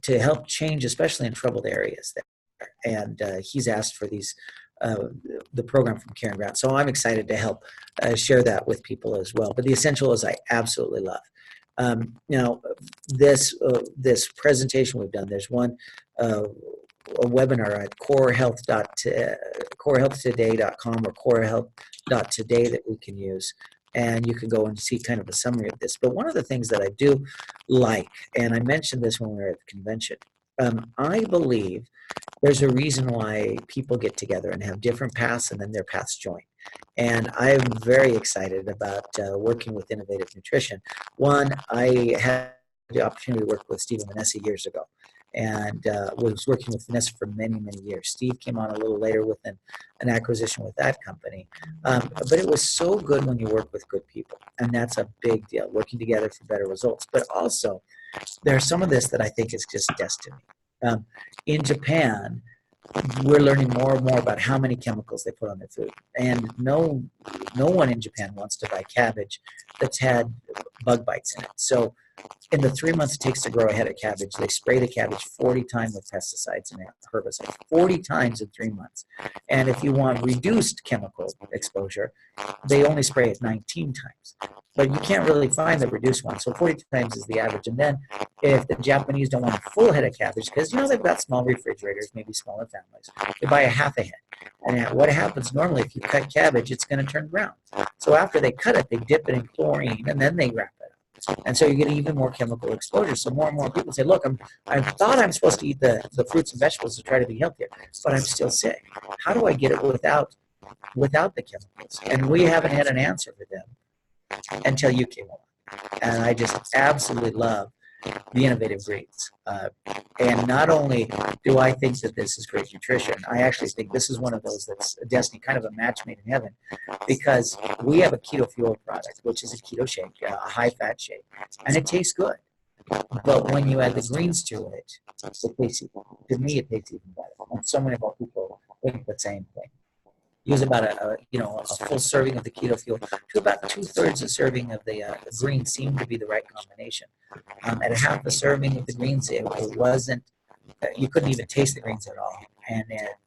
to help change, especially in troubled areas there. And he's asked for the program from Karen Grant. So I'm excited to help share that with people as well. But the essential is I absolutely love. Now, this presentation we've done, there's one a webinar at corehealthtoday.com or corehealth.today that we can use. And you can go and see kind of a summary of this. But one of the things that I do like, and I mentioned this when we were at the convention, I believe there's a reason why people get together and have different paths and then their paths join. And I'm very excited about working with Innovative Nutrition. One, I had the opportunity to work with Steve and Vanessa years ago, and was working with Vanessa for many, many years. Steve came on a little later with an acquisition with that company. But it was so good when you work with good people, and that's a big deal, working together for better results. But also, there's some of this that I think is just destiny. In Japan, we're learning more and more about how many chemicals they put on their food. And no one in Japan wants to buy cabbage that's had bug bites in it. So in the 3 months it takes to grow a head of cabbage, they spray the cabbage 40 times with pesticides and herbicides, 40 times in 3 months. And if you want reduced chemical exposure, they only spray it 19 times. But you can't really find the reduced one. So 40 times is the average. And then if the Japanese don't want a full head of cabbage, because they've got small refrigerators, maybe smaller families, they buy a half a head. And what happens normally, if you cut cabbage, it's going to turn brown. So after they cut it, they dip it in chlorine and then they wrap it up. And so you get even more chemical exposure. So more and more people say, look, I thought I'm supposed to eat the fruits and vegetables to try to be healthier, but I'm still sick. How do I get it without the chemicals? And we haven't had an answer for them until you came along. And I just absolutely love the innovative greens. And not only do I think that this is great nutrition, I actually think this is one of those that's a destiny, kind of a match made in heaven, because we have a keto fuel product, which is a keto shake, a high-fat shake, and it tastes good. But when you add the greens to it, to me, it tastes even better. And so many of our people think the same thing. Use about a full serving of the keto fuel to about 2/3 a serving of the greens seemed to be the right combination. At a half a serving of the greens, it wasn't. You couldn't even taste the greens at all. And at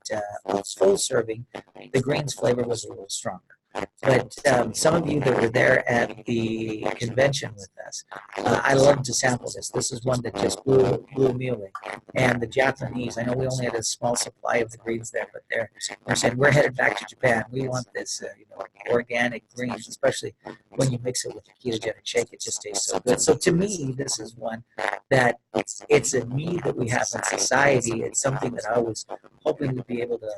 a full serving, the greens flavor was a little stronger. But some of you that were there at the convention with us, I love to sample this. This is one that just blew me away. And the Japanese, I know we only had a small supply of the greens there, but they're saying, we're headed back to Japan. We want this organic greens, especially when you mix it with a ketogenic shake. It just tastes so good. So to me, this is one that it's a need that we have in society. It's something that I was hoping to be able to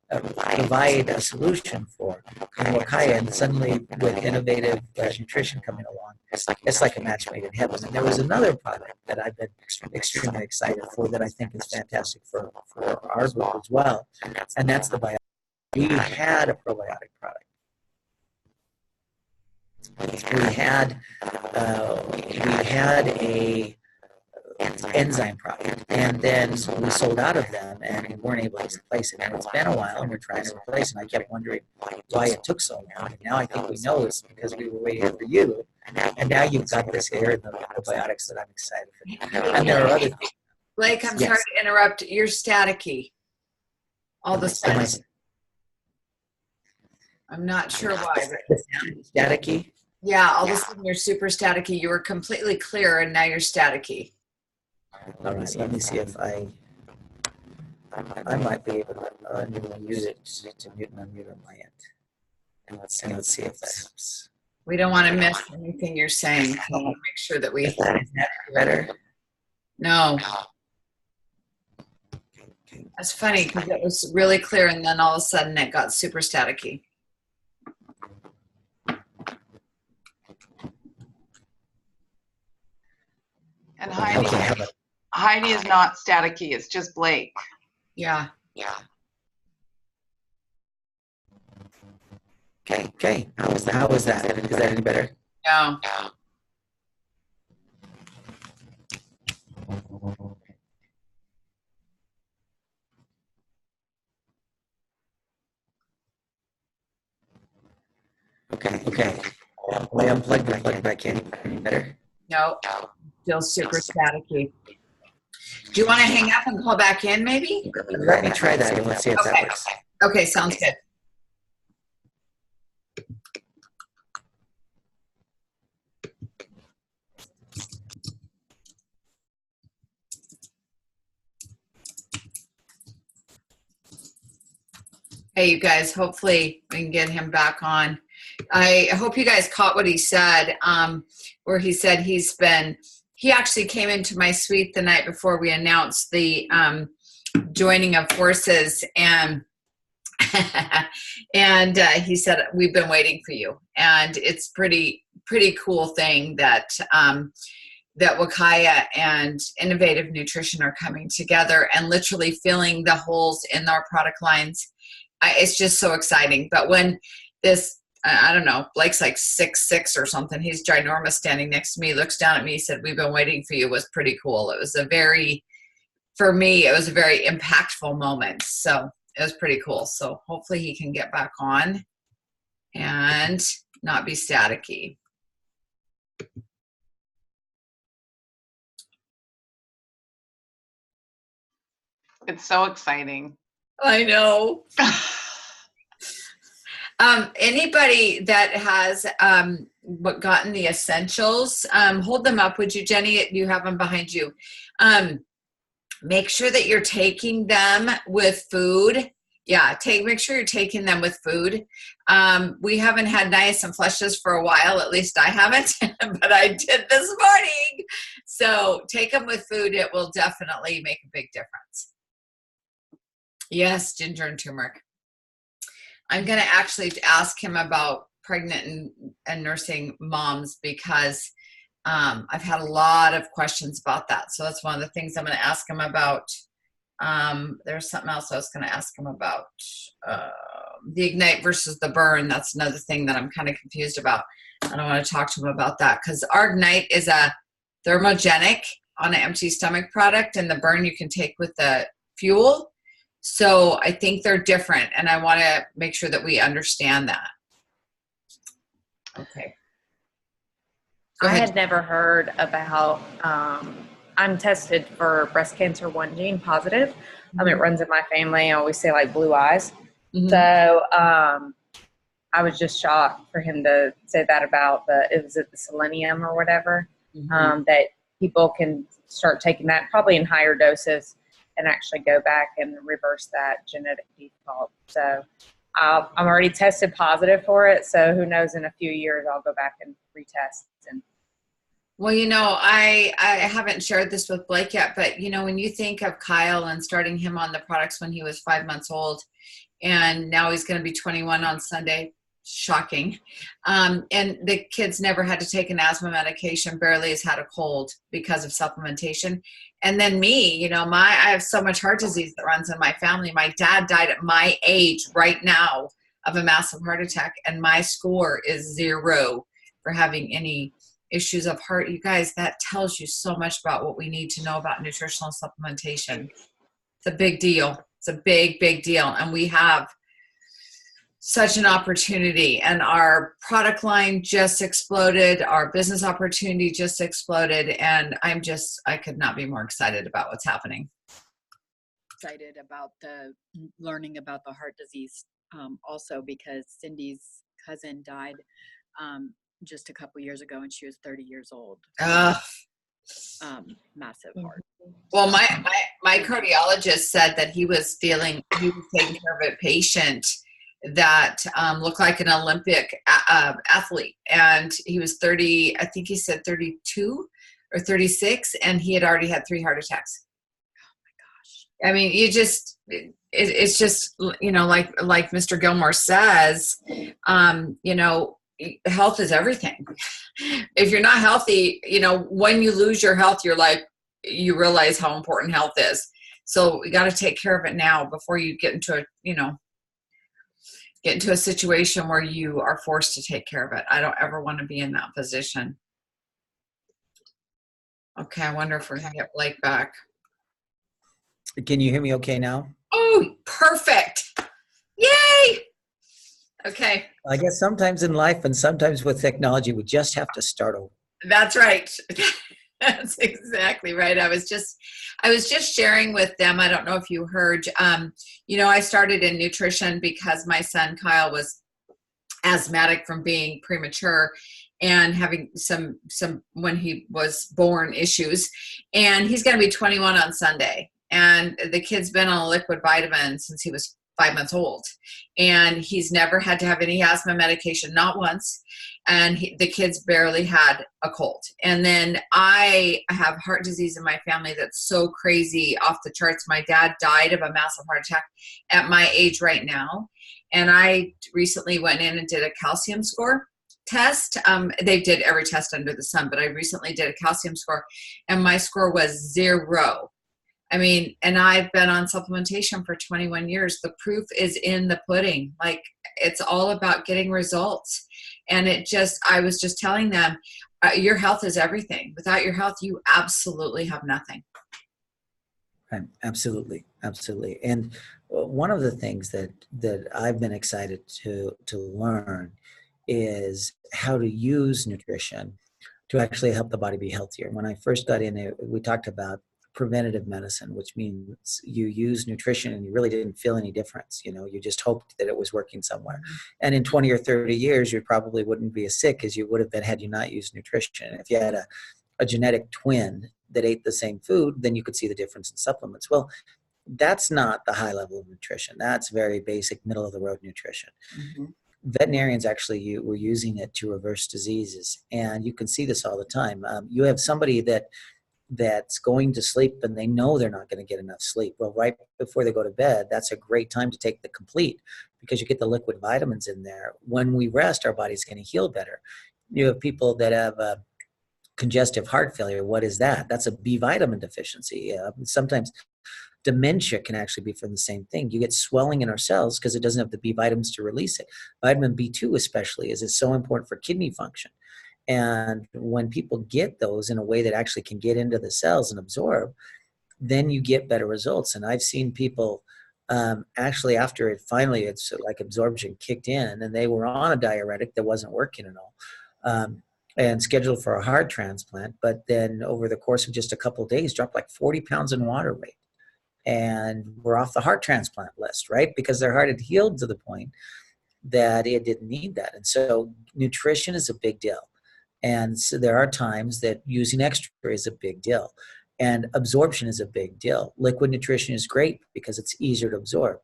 provide a solution for in Wakaya. And suddenly, with innovative nutrition coming along, it's like a match made in heaven. And there was another product that I've been extremely excited for that I think is fantastic for our group as well, and that's the bio. We had a probiotic product. We had a enzyme product, and then we sold out of them, and we weren't able to replace it. And it's been a while, and we're trying to replace it. And I kept wondering why it took so long. And now I think we know it's because we were waiting for you. And now you've got this here in the probiotics that I'm excited for. And there are other things. Blake, I'm sorry to interrupt. You're staticky. All the sudden. I'm not sure why. Staticky? Yeah, all of a sudden you're super staticky. You were completely clear, and now you're staticky. All right, let me see if I might be able to use it to mute and unmute on my end. And let's see if that helps. We don't want to miss anything you're saying. So we'll make sure that we. Is that better? No. That's funny because it was really clear, and then all of a sudden it got super staticky. And Heidi is not staticky. It's just Blake. Yeah. Okay. How was that? Is that any better? No. Okay. I unplugged and plugged back in. Any better? No. Still super staticky. Do you want to hang up and call back in, maybe? Let me try that and let's see if that works. Okay, sounds good. Hey, you guys, hopefully we can get him back on. I hope you guys caught what he said, where he said he actually came into my suite the night before we announced the joining of forces, and and he said, we've been waiting for you. And it's pretty cool thing that that Wakaya and Innovative Nutrition are coming together and literally filling the holes in our product lines. It's just so exciting. But when this, I don't know, Blake's like 6'6" or something, he's ginormous, standing next to me, looks down at me, said, we've been waiting for you, was pretty cool. It was for me, it was a very impactful moment. So it was pretty cool. So hopefully he can get back on and not be staticky. It's so exciting. I know. Anybody that has gotten the essentials, hold them up, would you, Jenny? You have them behind you. Make sure that you're taking them with food. Yeah, make sure you're taking them with food. We haven't had nice and flushes for a while, at least I haven't, but I did this morning. So take them with food. It will definitely make a big difference. Yes, ginger and turmeric. I'm going to actually ask him about pregnant and nursing moms because I've had a lot of questions about that. So that's one of the things I'm going to ask him about. There's something else I was going to ask him about. The ignite versus the burn. That's another thing that I'm kind of confused about. I don't want to talk to him about that because our ignite is a thermogenic on an empty stomach product, and the burn you can take with the fuel. So I think they're different, and I want to make sure that we understand that. Okay. I had never heard about, I'm tested for breast cancer 1 gene positive. It runs in my family. I always say like blue eyes. Mm-hmm. So I was just shocked for him to say that about the selenium or whatever, that people can start taking that probably in higher doses and actually go back and reverse that genetic default. So I'm already tested positive for it. So who knows, in a few years, I'll go back and retest. Well, I haven't shared this with Blake yet, but when you think of Kyle and starting him on the products when he was 5 months old, and now he's going to be 21 on Sunday. Shocking. And the kid's never had to take an asthma medication, barely has had a cold because of supplementation. And then me, you know, I have so much heart disease that runs in my family. My dad died at my age right now of a massive heart attack, and my score is 0 for having any issues of heart. You guys, that tells you so much about what we need to know about nutritional supplementation. It's a big deal. It's a big, big deal. And we have such an opportunity, and our product line just exploded. Our business opportunity just exploded. And I could not be more excited about what's happening. Excited about the learning about the heart disease also, because Cindy's cousin died just a couple years ago, and she was 30 years old. Massive heart. Well, my cardiologist said that he was taking care of a patient that looked like an Olympic athlete, and he was 30, I think he said 32 or 36, and he had already had 3 heart attacks. Oh my gosh. I mean, it's just, you know, like Mr. Gilmore says, you know, health is everything. If you're not healthy, you know, when you lose your health, you realize how important health is. So we got to take care of it now before you get into a situation where you are forced to take care of it. I don't ever want to be in that position. Okay, I wonder if we're going to get Blake back. Can you hear me okay now? Oh, perfect. Yay! Okay. I guess sometimes in life and sometimes with technology, we just have to start over. That's right. That's exactly right. I was just sharing with them. I don't know if you heard, you know, I started in nutrition because my son Kyle was asthmatic from being premature and having some when he was born issues, and he's going to be 21 on Sunday. And the kid's been on a liquid vitamin since he was 5 months old, and he's never had to have any asthma medication, not once. And the kid's barely had a cold. And then I have heart disease in my family that's so crazy, off the charts. My dad died of a massive heart attack at my age right now. And I recently went in and did a calcium score test. They did every test under the sun, but I recently did a calcium score, and my score was 0. I mean, and I've been on supplementation for 21 years. The proof is in the pudding. Like, it's all about getting results. And I was just telling them, your health is everything. Without your health, you absolutely have nothing. Right. Absolutely. Absolutely. And one of the things that I've been excited to learn is how to use nutrition to actually help the body be healthier. When I first got in, we talked about preventative medicine, which means you use nutrition and you really didn't feel any difference. You know, you just hoped that it was working somewhere. And in 20 or 30 years, you probably wouldn't be as sick as you would have been had you not used nutrition. If you had a genetic twin that ate the same food, then you could see the difference in supplements. Well, that's not the high level of nutrition. That's very basic, middle of the road nutrition. Mm-hmm. Veterinarians actually were using it to reverse diseases. And you can see this all the time. You have somebody that's going to sleep and they know they're not going to get enough sleep. Well, right before they go to bed, that's a great time to take the complete, because you get the liquid vitamins in there. When we rest, our body's going to heal better. You have people that have congestive heart failure. What is that? That's a B vitamin deficiency. Sometimes dementia can actually be from the same thing. You get swelling in our cells because it doesn't have the B vitamins to release it. Vitamin B2 especially is so important for kidney function. And when people get those in a way that actually can get into the cells and absorb, then you get better results. And I've seen people actually, after it's like absorption kicked in, and they were on a diuretic that wasn't working at all, and scheduled for a heart transplant. But then over the course of just a couple of days, dropped like 40 pounds in water weight, and were off the heart transplant list, right? Because their heart had healed to the point that it didn't need that. And so nutrition is a big deal. And so there are times that using extra is a big deal, and absorption is a big deal. Liquid nutrition is great because it's easier to absorb.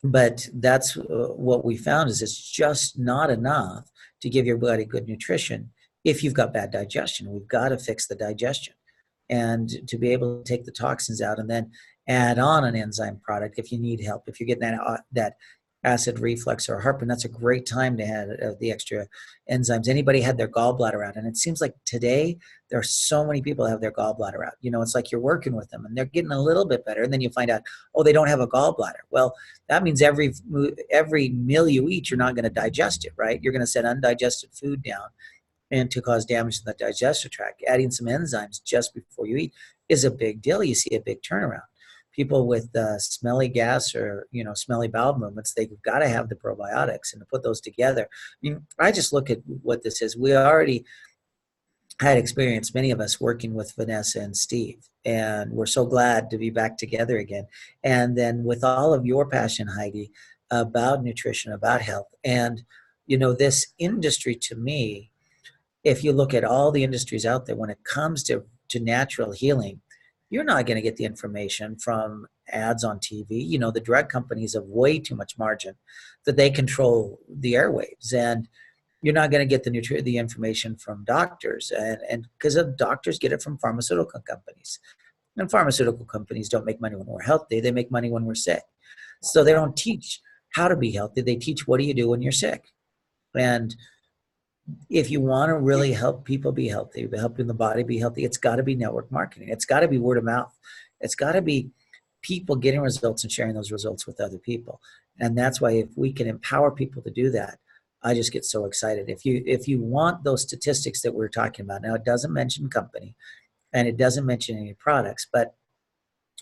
But that's what we found is it's just not enough to give your body good nutrition if you've got bad digestion. We've got to fix the digestion, and to be able to take the toxins out, and add on an enzyme product if you need help. If you're getting that acid reflux or heartburn, that's a great time to add the extra enzymes. Anybody had their gallbladder out, and it seems like today there are so many people that have their gallbladder out. It's like you're working with them and they're getting a little bit better, and then you find out, oh, they don't have a gallbladder. Well, that means every meal you eat, you're not going to digest it, right? You're going to set undigested food down and to cause damage to the digestive tract. Adding some enzymes just before you eat is a big deal. You see a big turnaround. People with smelly gas or smelly bowel movements, they've got to have the probiotics, and to put those together. I just look at what this is. We already had experience, many of us, working with Vanessa and Steve, and we're so glad to be back together again. And then with all of your passion, Heidi, about nutrition, about health, and this industry, to me, if you look at all the industries out there, when it comes to natural healing, you're not going to get the information from ads on TV. The drug companies have way too much margin that they control the airwaves, and you're not going to get the information from doctors, and because doctors get it from pharmaceutical companies, and pharmaceutical companies don't make money when we're healthy; they make money when we're sick. So they don't teach how to be healthy; they teach what do you do when you're sick. And if you want to really help people be healthy, helping the body be healthy, it's got to be network marketing. It's got to be word of mouth. It's got to be people getting results and sharing those results with other people. And that's why if we can empower people to do that, I just get so excited. If you want those statistics that we're talking about, now it doesn't mention company and it doesn't mention any products, but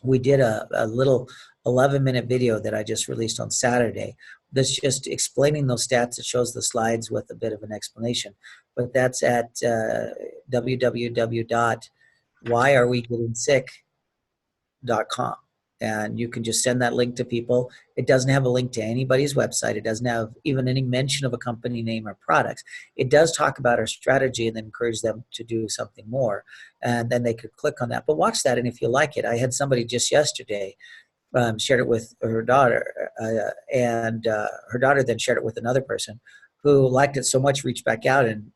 we did a little 11-minute video that I just released on Saturday that's just explaining those stats. It shows the slides with a bit of an explanation, but that's at www.whyarewegettingsick.com. And you can just send that link to people. It doesn't have a link to anybody's website. It doesn't have even any mention of a company name or products. It does talk about our strategy and then encourage them to do something more. And then they could click on that. But watch that, and if you like it, I had somebody just yesterday shared it with her daughter, and her daughter then shared it with another person who liked it so much, reached back out and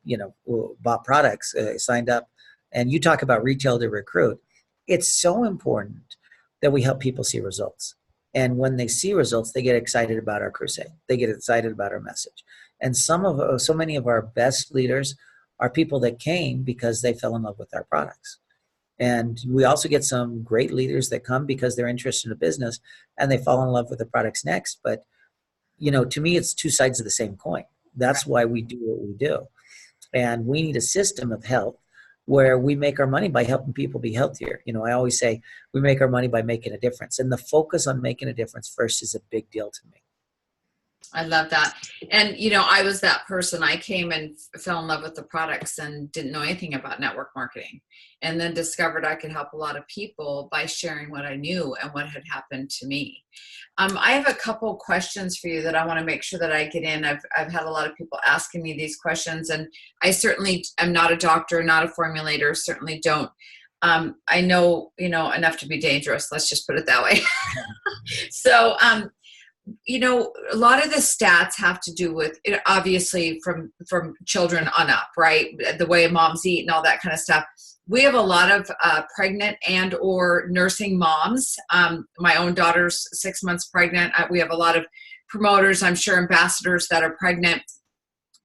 bought products, signed up. And you talk about retail to recruit. It's so important that we help people see results. And when they see results, they get excited about our crusade. They get excited about our message. And so many of our best leaders are people that came because they fell in love with our products. And we also get some great leaders that come because they're interested in a business and they fall in love with the products next. But, to me, it's two sides of the same coin. That's why we do what we do. And we need a system of health where we make our money by helping people be healthier. I always say we make our money by making a difference. And the focus on making a difference first is a big deal to me. I love that. And, I was that person. I came and fell in love with the products and didn't know anything about network marketing, and then discovered I could help a lot of people by sharing what I knew and what had happened to me. I have a couple questions for you that I want to make sure that I get in. I've had a lot of people asking me these questions, and I certainly am not a doctor, not a formulator, certainly don't. I know, enough to be dangerous. Let's just put it that way. So, a lot of the stats have to do with it, obviously from children on up, right? The way moms eat and all that kind of stuff. We have a lot of pregnant and or nursing moms. My own daughter's 6 months pregnant. We have a lot of promoters, I'm sure ambassadors that are pregnant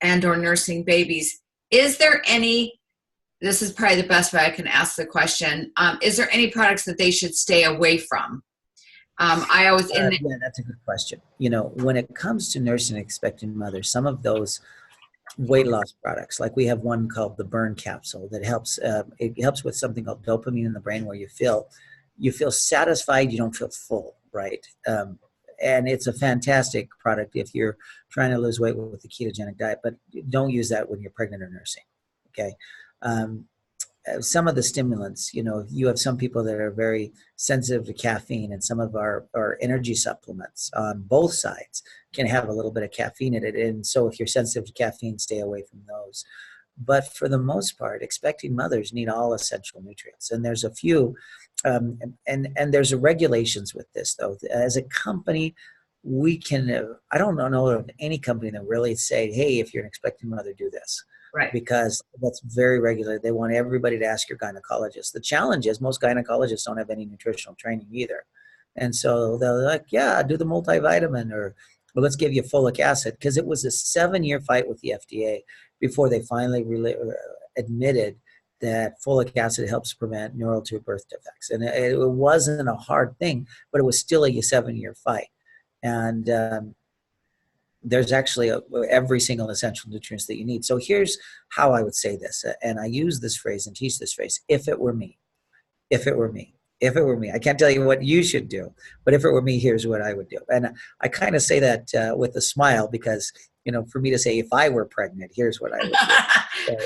and or nursing babies. Is there any, this is probably the best way I can ask the question, is there any products that they should stay away from? Yeah, that's a good question. When it comes to nursing and expecting mothers, some of those weight loss products, like we have one called the Burn Capsule that helps. It helps with something called dopamine in the brain, where you feel satisfied, you don't feel full, right? And it's a fantastic product if you're trying to lose weight with a ketogenic diet, but don't use that when you're pregnant or nursing. Okay. Some of the stimulants, you have some people that are very sensitive to caffeine, and some of our energy supplements on both sides can have a little bit of caffeine in it. And so if you're sensitive to caffeine, stay away from those. But for the most part, expecting mothers need all essential nutrients. And there's a few, and there's regulations with this, though. As a company, we can, I don't know of any company that really say, hey, if you're an expecting mother, do this. Right. Because that's very regular. They want everybody to ask your gynecologist. The challenge is most gynecologists don't have any nutritional training either. And so they're like, yeah, do the multivitamin, or well, let's give you folic acid, because it was a 7-year fight with the FDA before they finally admitted that folic acid helps prevent neural tube birth defects. And it wasn't a hard thing, but it was still a 7-year fight. And there's actually every single essential nutrients that you need. So here's how I would say this, and I use this phrase and teach this phrase: if it were me, if it were me, if it were me. I can't tell you what you should do, but if it were me, here's what I would do. And I kind of say that with a smile, because, you know, for me to say if I were pregnant, here's what I would do.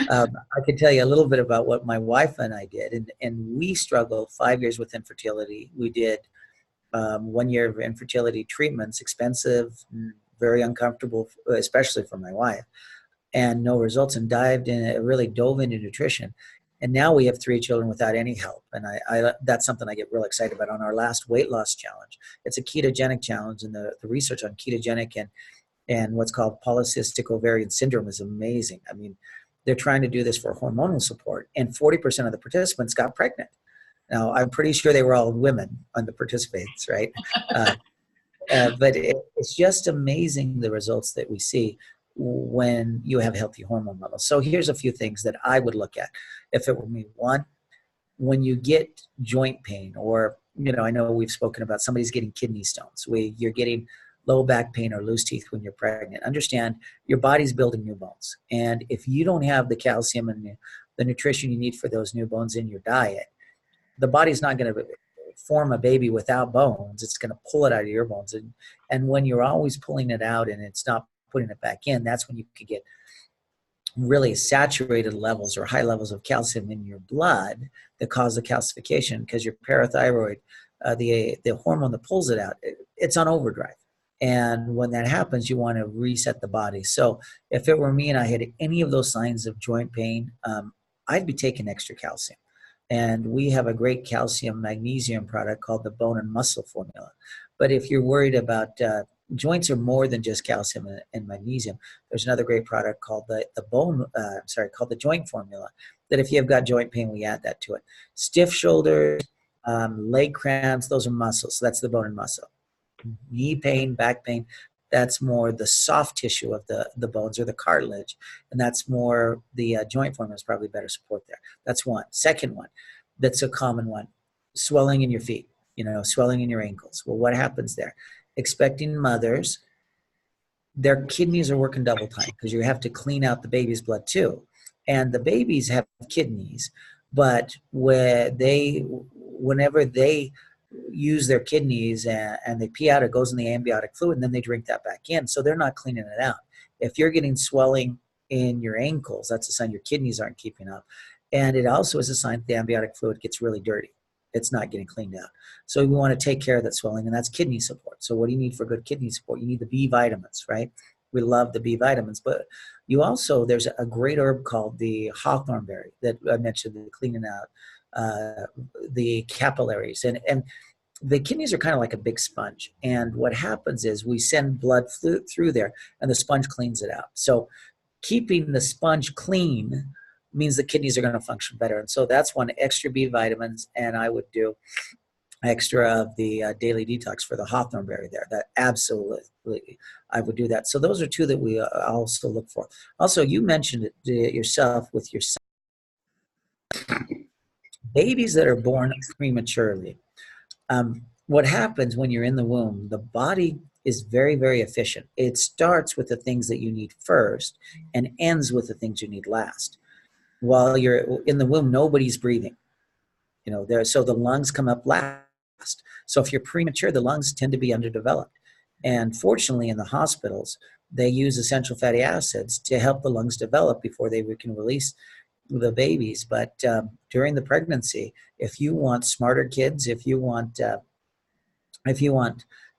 So, I can tell you a little bit about what my wife and I did, and we struggled 5 years with infertility. We did 1 year of infertility treatments, expensive, very uncomfortable, especially for my wife, and no results, and really dove into nutrition. And now we have 3 children without any help. And I that's something I get real excited about. On our last weight loss challenge, it's a ketogenic challenge, and the research on ketogenic and what's called polycystic ovarian syndrome is amazing. I mean, they're trying to do this for hormonal support, and 40% of the participants got pregnant. Now, I'm pretty sure they were all women on the participants, right? But it's just amazing the results that we see when you have healthy hormone levels. So here's a few things that I would look at if it were me. One, when you get joint pain, or, you know, I know we've spoken about somebody's getting kidney stones, you're getting low back pain or loose teeth when you're pregnant, understand your body's building new bones. And if you don't have the calcium and the nutrition you need for those new bones in your diet, the body's not going to form a baby without bones. It's going to pull it out of your bones. And when you're always pulling it out and it's not putting it back in, that's when you could get really saturated levels or high levels of calcium in your blood that cause the calcification, because your parathyroid, the hormone that pulls it out, it's on overdrive. And when that happens, you want to reset the body. So if it were me and I had any of those signs of joint pain, I'd be taking extra calcium. And we have a great calcium magnesium product called the Bone and Muscle Formula. But if you're worried about joints are more than just calcium and magnesium, there's another great product called called the Joint Formula, that if you've got joint pain, we add that to it. Stiff shoulders, leg cramps, those are muscles. So that's the bone and muscle. Knee pain, back pain, that's more the soft tissue of the bones or the cartilage. And that's more the joint formula is probably better support there. That's one. Second one, that's a common one, swelling in your feet, swelling in your ankles. Well, what happens there? Expecting mothers, their kidneys are working double time because you have to clean out the baby's blood too. And the babies have kidneys, but whenever they use their kidneys and they pee out, it goes in the amniotic fluid, and then they drink that back in. So they're not cleaning it out. If you're getting swelling in your ankles, that's a sign your kidneys aren't keeping up. And it also is a sign the amniotic fluid gets really dirty. It's not getting cleaned out. So we want to take care of that swelling, and that's kidney support. So what do you need for good kidney support? You need the B vitamins, right? We love the B vitamins, but you also, there's a great herb called the hawthorn berry that I mentioned, cleaning out the capillaries. And the kidneys are kind of like a big sponge. And what happens is we send blood through there, and the sponge cleans it out. So keeping the sponge clean means the kidneys are going to function better. And so that's one, extra B vitamins, and I would do extra of the daily detox for the hawthorn berry there. That absolutely, I would do that. So those are two that we also look for. Also, you mentioned it yourself with your babies that are born prematurely. What happens when you're in the womb, the body is very, very efficient. It starts with the things that you need first and ends with the things you need last. While you're in the womb, nobody's breathing. So the lungs come up last. So if you're premature, the lungs tend to be underdeveloped. And fortunately, in the hospitals, they use essential fatty acids to help the lungs develop before they can release the babies. But during the pregnancy, if you want smarter kids, if you want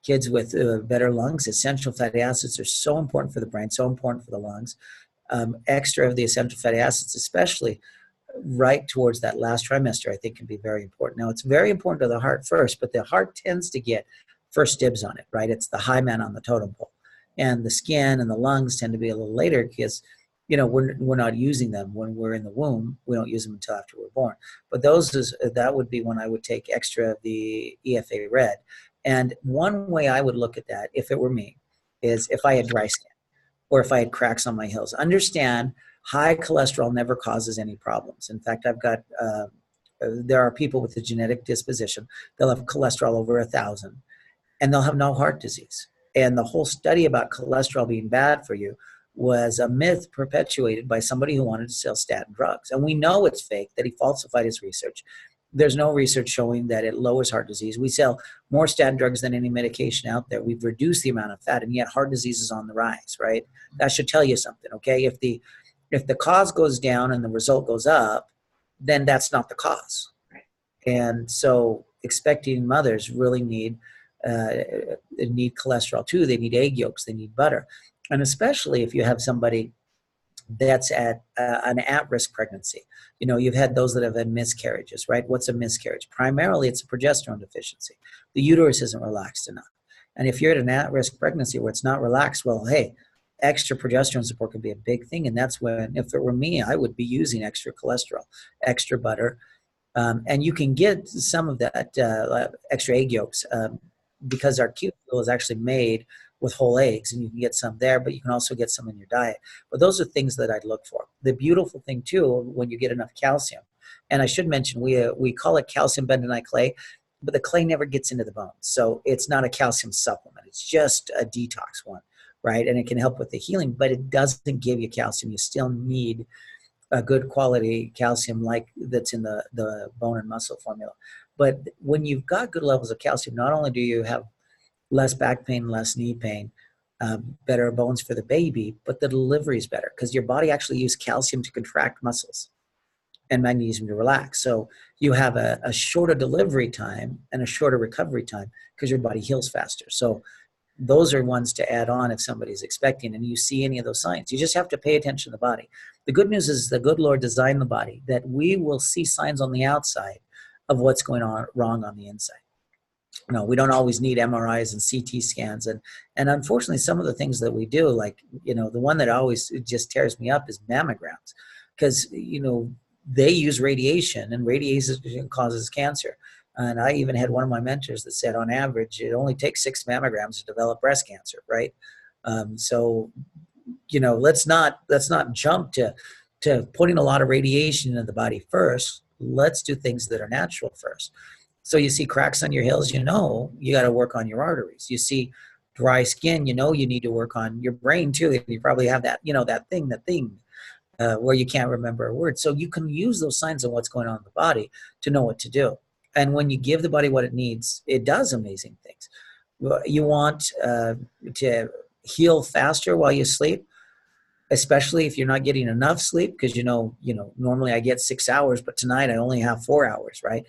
kids with better lungs, essential fatty acids are so important for the brain, so important for the lungs. Extra of the essential fatty acids, especially right towards that last trimester, I think can be very important. Now, it's very important to the heart first, but the heart tends to get first dibs on it, right? It's the high man on the totem pole. And the skin and the lungs tend to be a little later because we're not using them when we're in the womb. We don't use them until after we're born. But that would be when I would take extra of the EFA red. And one way I would look at that, if it were me, is if I had dry skin or if I had cracks on my heels. Understand, high cholesterol never causes any problems. In fact, there are people with a genetic disposition. They'll have cholesterol over 1,000 and they'll have no heart disease. And the whole study about cholesterol being bad for you was a myth perpetuated by somebody who wanted to sell statin drugs. And we know it's fake, that he falsified his research. There's no research showing that it lowers heart disease. We sell more statin drugs than any medication out there. We've reduced the amount of fat, and yet heart disease is on the rise, right? That should tell you something, okay? If the cause goes down and the result goes up, then that's not the cause. Right. And so expecting mothers really need cholesterol too. They need egg yolks, they need butter. And especially if you have somebody that's at an at-risk pregnancy. You've had those that have had miscarriages, right? What's a miscarriage? Primarily, it's a progesterone deficiency. The uterus isn't relaxed enough. And if you're at an at-risk pregnancy where it's not relaxed, well, hey, extra progesterone support can be a big thing. And that's when, if it were me, I would be using extra cholesterol, extra butter. And you can get some of that extra egg yolks because our cuticle is actually made with whole eggs, and you can get some there, but you can also get some in your diet. But those are things that I'd look for. The beautiful thing too, when you get enough calcium, and I should mention, we call it calcium bentonite clay, but the clay never gets into the bones. So it's not a calcium supplement. It's just a detox one, right? And it can help with the healing, but it doesn't give you calcium. You still need a good quality calcium like that's in the bone and muscle formula. But when you've got good levels of calcium, not only do you have less back pain, less knee pain, better bones for the baby, but the delivery is better because your body actually uses calcium to contract muscles and magnesium to relax. So you have a shorter delivery time and a shorter recovery time because your body heals faster. So those are ones to add on if somebody's expecting and you see any of those signs. You just have to pay attention to the body. The good news is the good Lord designed the body that we will see signs on the outside of what's going on wrong on the inside. We don't always need MRIs and CT scans. And unfortunately, some of the things that we do, like, the one that always just tears me up is mammograms because, they use radiation and radiation causes cancer. And I even had one of my mentors that said on average, it only takes 6 mammograms to develop breast cancer, right? So, let's not jump to putting a lot of radiation into the body first. Let's do things that are natural first. So you see cracks on your heels, you got to work on your arteries. You see dry skin, you need to work on your brain too. You probably have that, that thing where you can't remember a word. So you can use those signs of what's going on in the body to know what to do. And when you give the body what it needs, it does amazing things. You want to heal faster while you sleep, especially if you're not getting enough sleep, because normally I get 6 hours, but tonight I only have 4 hours, right?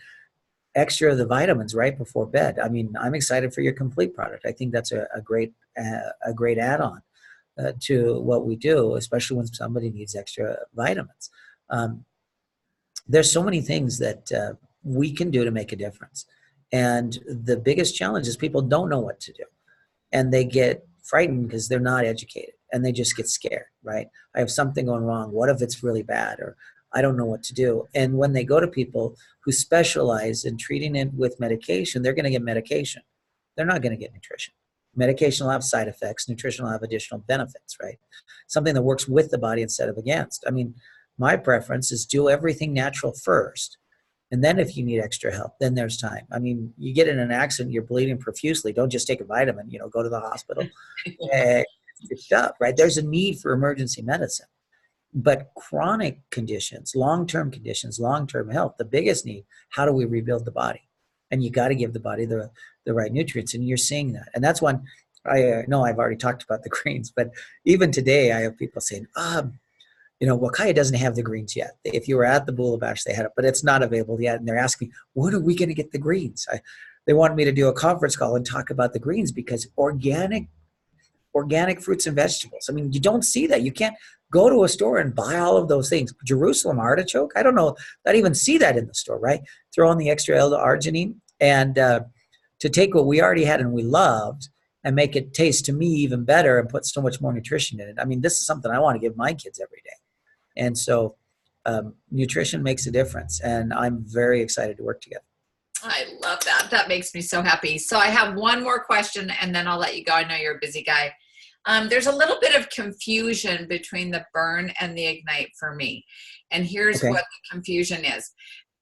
Extra of the vitamins right before bed. I mean, I'm excited for your complete product. I think that's a great add-on to what we do, especially when somebody needs extra vitamins. There's so many things that we can do to make a difference. And the biggest challenge is people don't know what to do. And they get frightened because they're not educated and they just get scared, right? I have something going wrong. What if it's really bad? Or I don't know what to do. And when they go to people who specialize in treating it with medication, they're going to get medication. They're not going to get nutrition. Medication will have side effects. Nutrition will have additional benefits, right? Something that works with the body instead of against. I mean, my preference is do everything natural first. And then if you need extra help, then there's time. I mean, you get in an accident, you're bleeding profusely. Don't just take a vitamin, go to the hospital. It's up, right? There's a need for emergency medicine. But chronic conditions, long-term conditions, long-term health, the biggest need, how do we rebuild the body? And you got to give the body the right nutrients, and you're seeing that. And that's one, I know I've already talked about the greens, but even today I have people saying, Wakaya doesn't have the greens yet. If you were at the Bula Bash, they had it, but it's not available yet. And they're asking me, when are we going to get the greens? They wanted me to do a conference call and talk about the greens because organic fruits and vegetables. I mean, you don't see that. You can't go to a store and buy all of those things. Jerusalem artichoke, I don't know, not even see that in the store, right? Throw on the extra L-arginine and to take what we already had and we loved and make it taste to me even better and put so much more nutrition in it. I mean, this is something I want to give my kids every day. And so nutrition makes a difference, and I'm very excited to work together. I love that. That makes me so happy. So I have one more question, and then I'll let you go. I know you're a busy guy. There's a little bit of confusion between the burn and the ignite for me. And here's what the confusion is.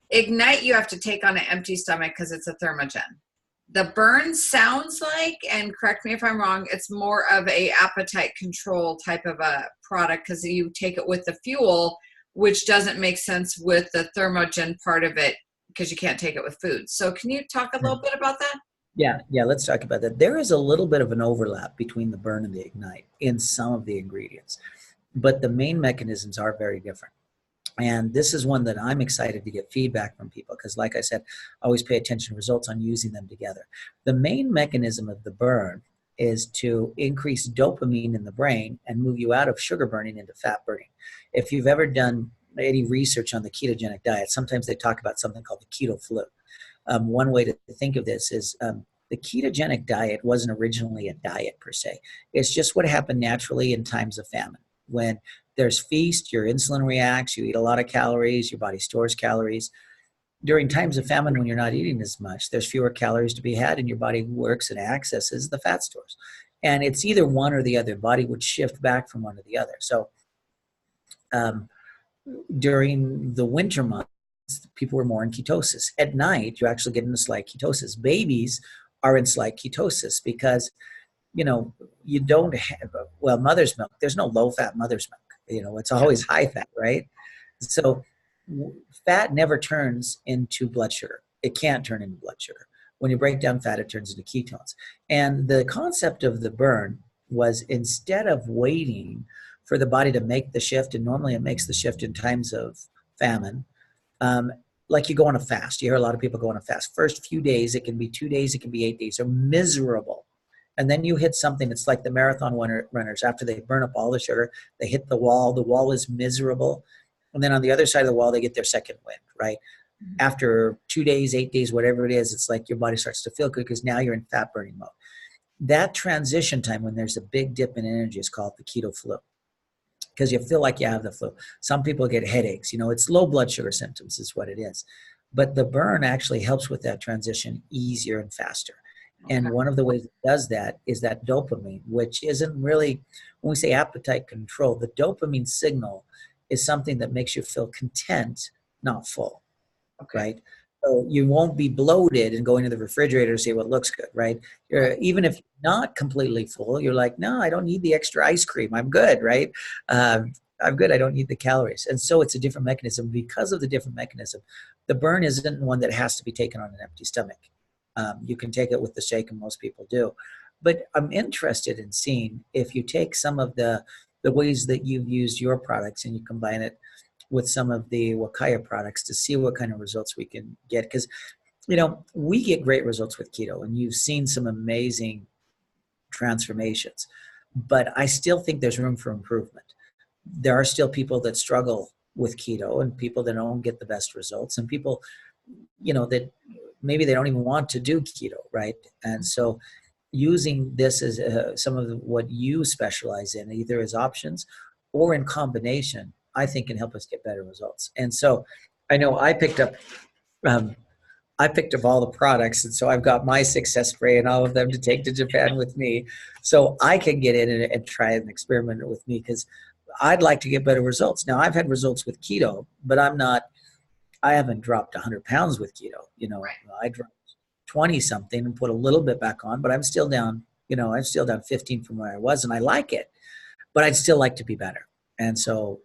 Ignite, you have to take on an empty stomach because it's a thermogen. The burn sounds like, and correct me if I'm wrong, it's more of a appetite control type of a product because you take it with the fuel, which doesn't make sense with the thermogen part of it because you can't take it with food. So can you talk a little bit about that? Yeah, let's talk about that. There is a little bit of an overlap between the burn and the ignite in some of the ingredients, but the main mechanisms are very different. And this is one that I'm excited to get feedback from people because, like I said, I always pay attention to results on using them together. The main mechanism of the burn is to increase dopamine in the brain and move you out of sugar burning into fat burning. If you've ever done any research on the ketogenic diet, sometimes they talk about something called the keto flu. One way to think of this is the ketogenic diet wasn't originally a diet per se. It's just what happened naturally in times of famine. When there's feast, your insulin reacts, you eat a lot of calories, your body stores calories. During times of famine, when you're not eating as much, there's fewer calories to be had, and your body works and accesses the fat stores. And it's either one or the other. The body would shift back from one to the other. So during the winter months, people were more in ketosis. At night, you actually get into slight ketosis. Babies are in slight ketosis because, you don't have, mother's milk, there's no low-fat mother's milk. It's always high fat, right? So fat never turns into blood sugar. It can't turn into blood sugar. When you break down fat, it turns into ketones. And the concept of the burn was instead of waiting for the body to make the shift, and normally it makes the shift in times of famine, like you go on a fast. You hear a lot of people go on a fast. First few days, it can be 2 days, it can be 8 days. They're miserable. And then you hit something, it's like the marathon runners. After they burn up all the sugar, they hit the wall. The wall is miserable. And then on the other side of the wall, they get their second wind, right? Mm-hmm. After 2 days, 8 days, whatever it is, it's like your body starts to feel good because now you're in fat burning mode. That transition time when there's a big dip in energy is called the keto flu, because you feel like you have the flu. Some people get headaches. It's low blood sugar symptoms is what it is. But the burn actually helps with that transition easier and faster. And one of the ways it does that is that dopamine, which isn't really, when we say appetite control, the dopamine signal is something that makes you feel content, not full, right? So you won't be bloated and go into the refrigerator to see what looks good, right? Even if you're not completely full, you're like, no, I don't need the extra ice cream. I'm good, right? I'm good. I don't need the calories. And so it's a different mechanism. Because of the different mechanism, the burn isn't one that has to be taken on an empty stomach. You can take it with the shake, and most people do. But I'm interested in seeing if you take some of the ways that you've used your products and you combine it with some of the Wakaya products to see what kind of results we can get. Because, we get great results with keto, and you've seen some amazing transformations. But I still think there's room for improvement. There are still people that struggle with keto, and people that don't get the best results, and people, that maybe they don't even want to do keto, right? And so using this as some of what you specialize in, either as options or in combination, I think can help us get better results. And so I know I picked up all the products, and so I've got my success spray and all of them to take to Japan with me, so I can get in and try and experiment with me, because I'd like to get better results. Now, I've had results with keto, but I haven't dropped 100 pounds with keto. Right. I dropped 20 something and put a little bit back on, but I'm still down, I'm still down 15 from where I was, and I like it, but I'd still like to be better. And so,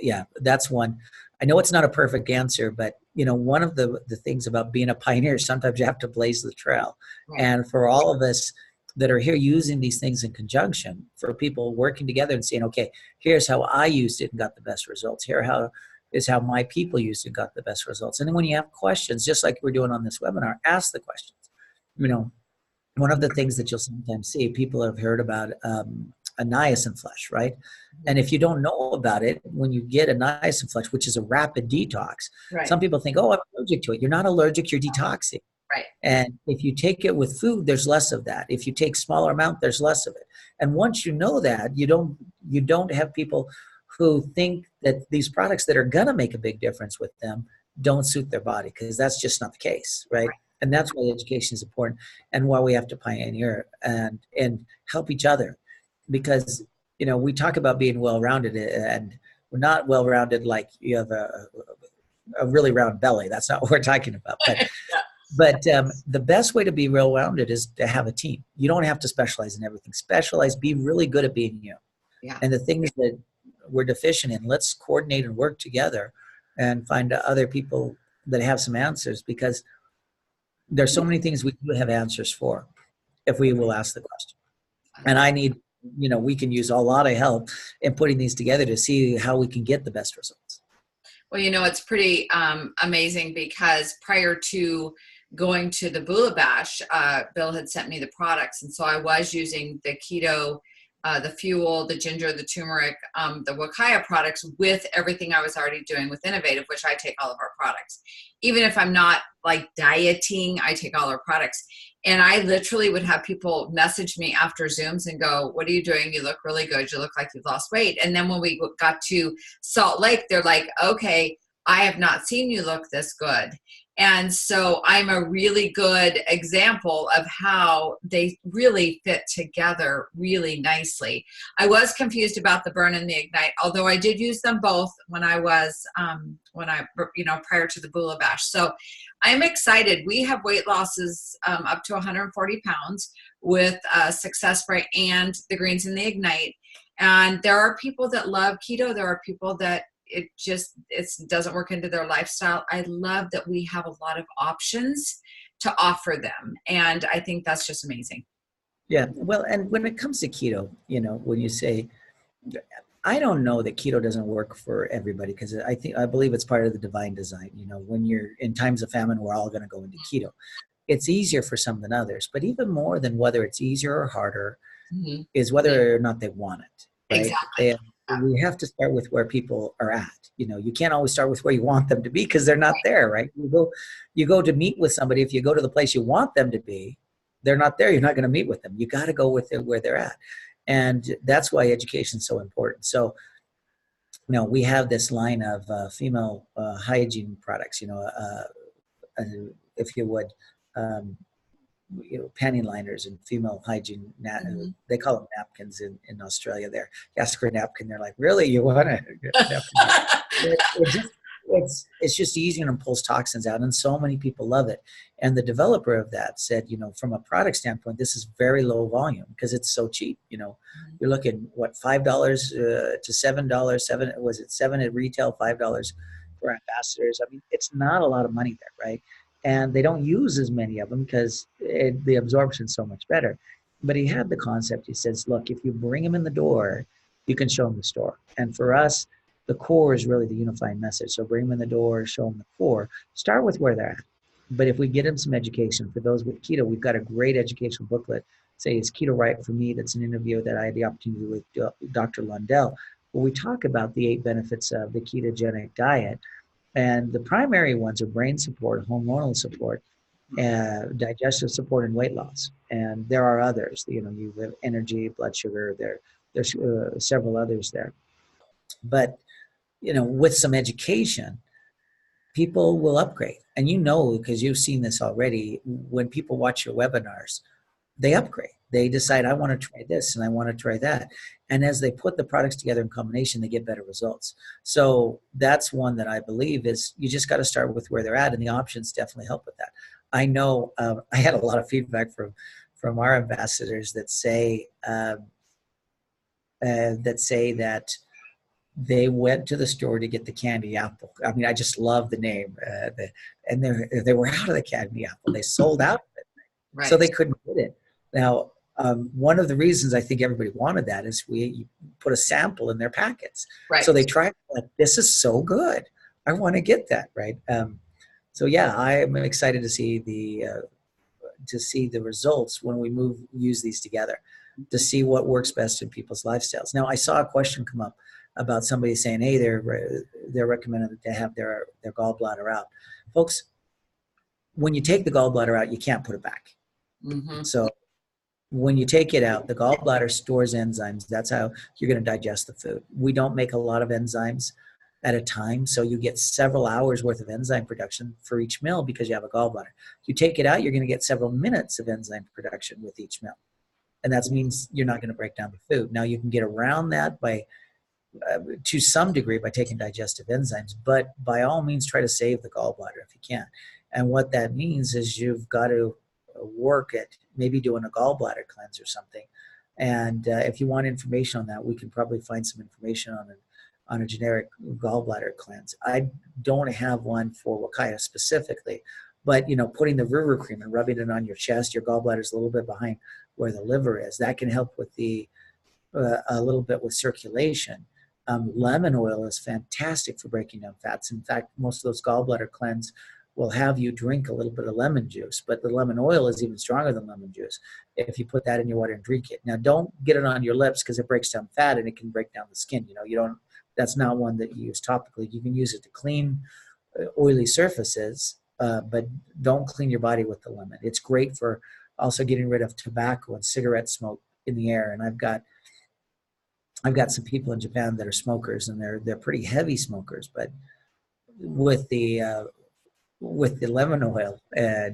yeah, that's one. I know it's not a perfect answer, but one of the things about being a pioneer, sometimes you have to blaze the trail. Right. And for all of us that are here using these things in conjunction, for people working together and saying, okay, here's how I used it and got the best results. Here is how my people used it and got the best results. And then when you have questions, just like we're doing on this webinar, ask the questions. One of the things that you'll sometimes see, people have heard about a niacin flush, right? And if you don't know about it, when you get a niacin flush, which is a rapid detox, right, some people think, oh, I'm allergic to it. You're not allergic, you're detoxing. Right. And if you take it with food, there's less of that. If you take smaller amount, there's less of it. And once you know that, you don't have people who think that these products that are going to make a big difference with them don't suit their body, because that's just not the case, right? And that's why education is important, and why we have to pioneer and help each other, because we talk about being well-rounded, and we're not well-rounded like you have a really round belly. That's not what we're talking about. But the best way to be well-rounded is to have a team. You don't have to specialize in everything. Specialize, be really good at being you. Yeah. And the things that we're deficient in, let's coordinate and work together and find other people that have some answers, because there's so many things we do have answers for if we will ask the question. And we can use a lot of help in putting these together to see how we can get the best results. Well, it's pretty amazing, because prior to going to the Bula Bash, Bill had sent me the products. And so I was using the keto, the fuel, the ginger, the turmeric, the Wakaya products with everything I was already doing with Innovative, which I take all of our products. Even if I'm not like dieting, I take all our products. And I literally would have people message me after Zooms and go, "What are you doing? You look really good. You look like you've lost weight." And then when we got to Salt Lake, they're like, "Okay, I have not seen you look this good." And so I'm a really good example of how they really fit together really nicely. I was confused about the Burn and the Ignite, although I did use them both when I was, prior to the Bula Bash. So I'm excited. We have weight losses up to 140 pounds with Success Spray and the Greens and the Ignite. And there are people that love keto. There are people that it doesn't work into their lifestyle. I love that we have a lot of options to offer them. And I think that's just amazing. Yeah. Well, and when it comes to keto, when you say, I don't know that keto doesn't work for everybody, because I believe it's part of the divine design. When you're in times of famine, we're all going to go into keto. It's easier for some than others, but even more than whether it's easier or harder is whether or not they want it. Right? Exactly. We have to start with where people are at. You can't always start with where you want them to be, because they're not there, right? You go to meet with somebody. If you go to the place you want them to be, they're not there. You're not going to meet with them. You got to go with where they're at. And that's why education is so important. So, we have this line of female hygiene products, if you would, panty liners and female hygiene. They call them napkins in Australia. There, you ask for a napkin, they're like, "Really, you want a napkin?" It's just easy and pulls toxins out, and so many people love it. And the developer of that said, from a product standpoint, this is very low volume because it's so cheap. You're looking $5 to $7. $7 at retail, $5 for ambassadors. I mean, it's not a lot of money there, right? And they don't use as many of them because the absorption is so much better. But he had the concept. He says, look, if you bring them in the door, you can show them the store. And for us, the core is really the unifying message. So bring them in the door, show them the core. Start with where they're at. But if we get them some education, for those with keto, we've got a great educational booklet. Say, is keto right for me? That's an interview that I had the opportunity to do with Dr. Lundell, where we talk about the 8 benefits of the ketogenic diet. And the primary ones are brain support, hormonal support, digestive support, and weight loss. And there are others. You have energy, blood sugar. There's several others there. But with some education, people will upgrade. And because you've seen this already, when people watch your webinars, they upgrade. They decide, I want to try this and I want to try that. And as they put the products together in combination, they get better results. So that's one that I believe is you just got to start with where they're at, and the options definitely help with that. I know I had a lot of feedback from our ambassadors that say that they went to the store to get the candy apple. I mean, I just love the name. And they were out of the candy apple. They sold out of it. Right. So they couldn't get it. Now, one of the reasons I think everybody wanted that is we put a sample in their packets. Right. So they tried, like, this is so good. I want to get that, right? So yeah, I'm excited to see the results when we use these together, to see what works best in people's lifestyles. Now, I saw a question come up about somebody saying, hey, they're recommended to have their gallbladder out. Folks, when you take the gallbladder out, you can't put it back. Mm-hmm. So when you take it out, the gallbladder stores enzymes. That's how you're going to digest the food. We don't make a lot of enzymes at a time, so you get several hours worth of enzyme production for each meal because you have a gallbladder. You take it out, you're going to get several minutes of enzyme production with each meal. And that means you're not going to break down the food. Now, you can get around that by to some degree by taking digestive enzymes, but by all means try to save the gallbladder if you can. And what that means is you've got to work at maybe doing a gallbladder cleanse or something. And if you want information on that, we can probably find some information on a generic gallbladder cleanse. I don't have one for Wakaya specifically, but putting the river cream and rubbing it on your chest, your gallbladder is a little bit behind where the liver is. That can help with a little bit with circulation. Lemon oil is fantastic for breaking down fats. In fact, most of those gallbladder cleanse will have you drink a little bit of lemon juice, but the lemon oil is even stronger than lemon juice if you put that in your water and drink it. Now, don't get it on your lips because it breaks down fat and it can break down the skin. That's not one that you use topically. You can use it to clean oily surfaces, but don't clean your body with the lemon. It's great for also getting rid of tobacco and cigarette smoke in the air. And I've got some people in Japan that are smokers, and they're pretty heavy smokers, but with the lemon oil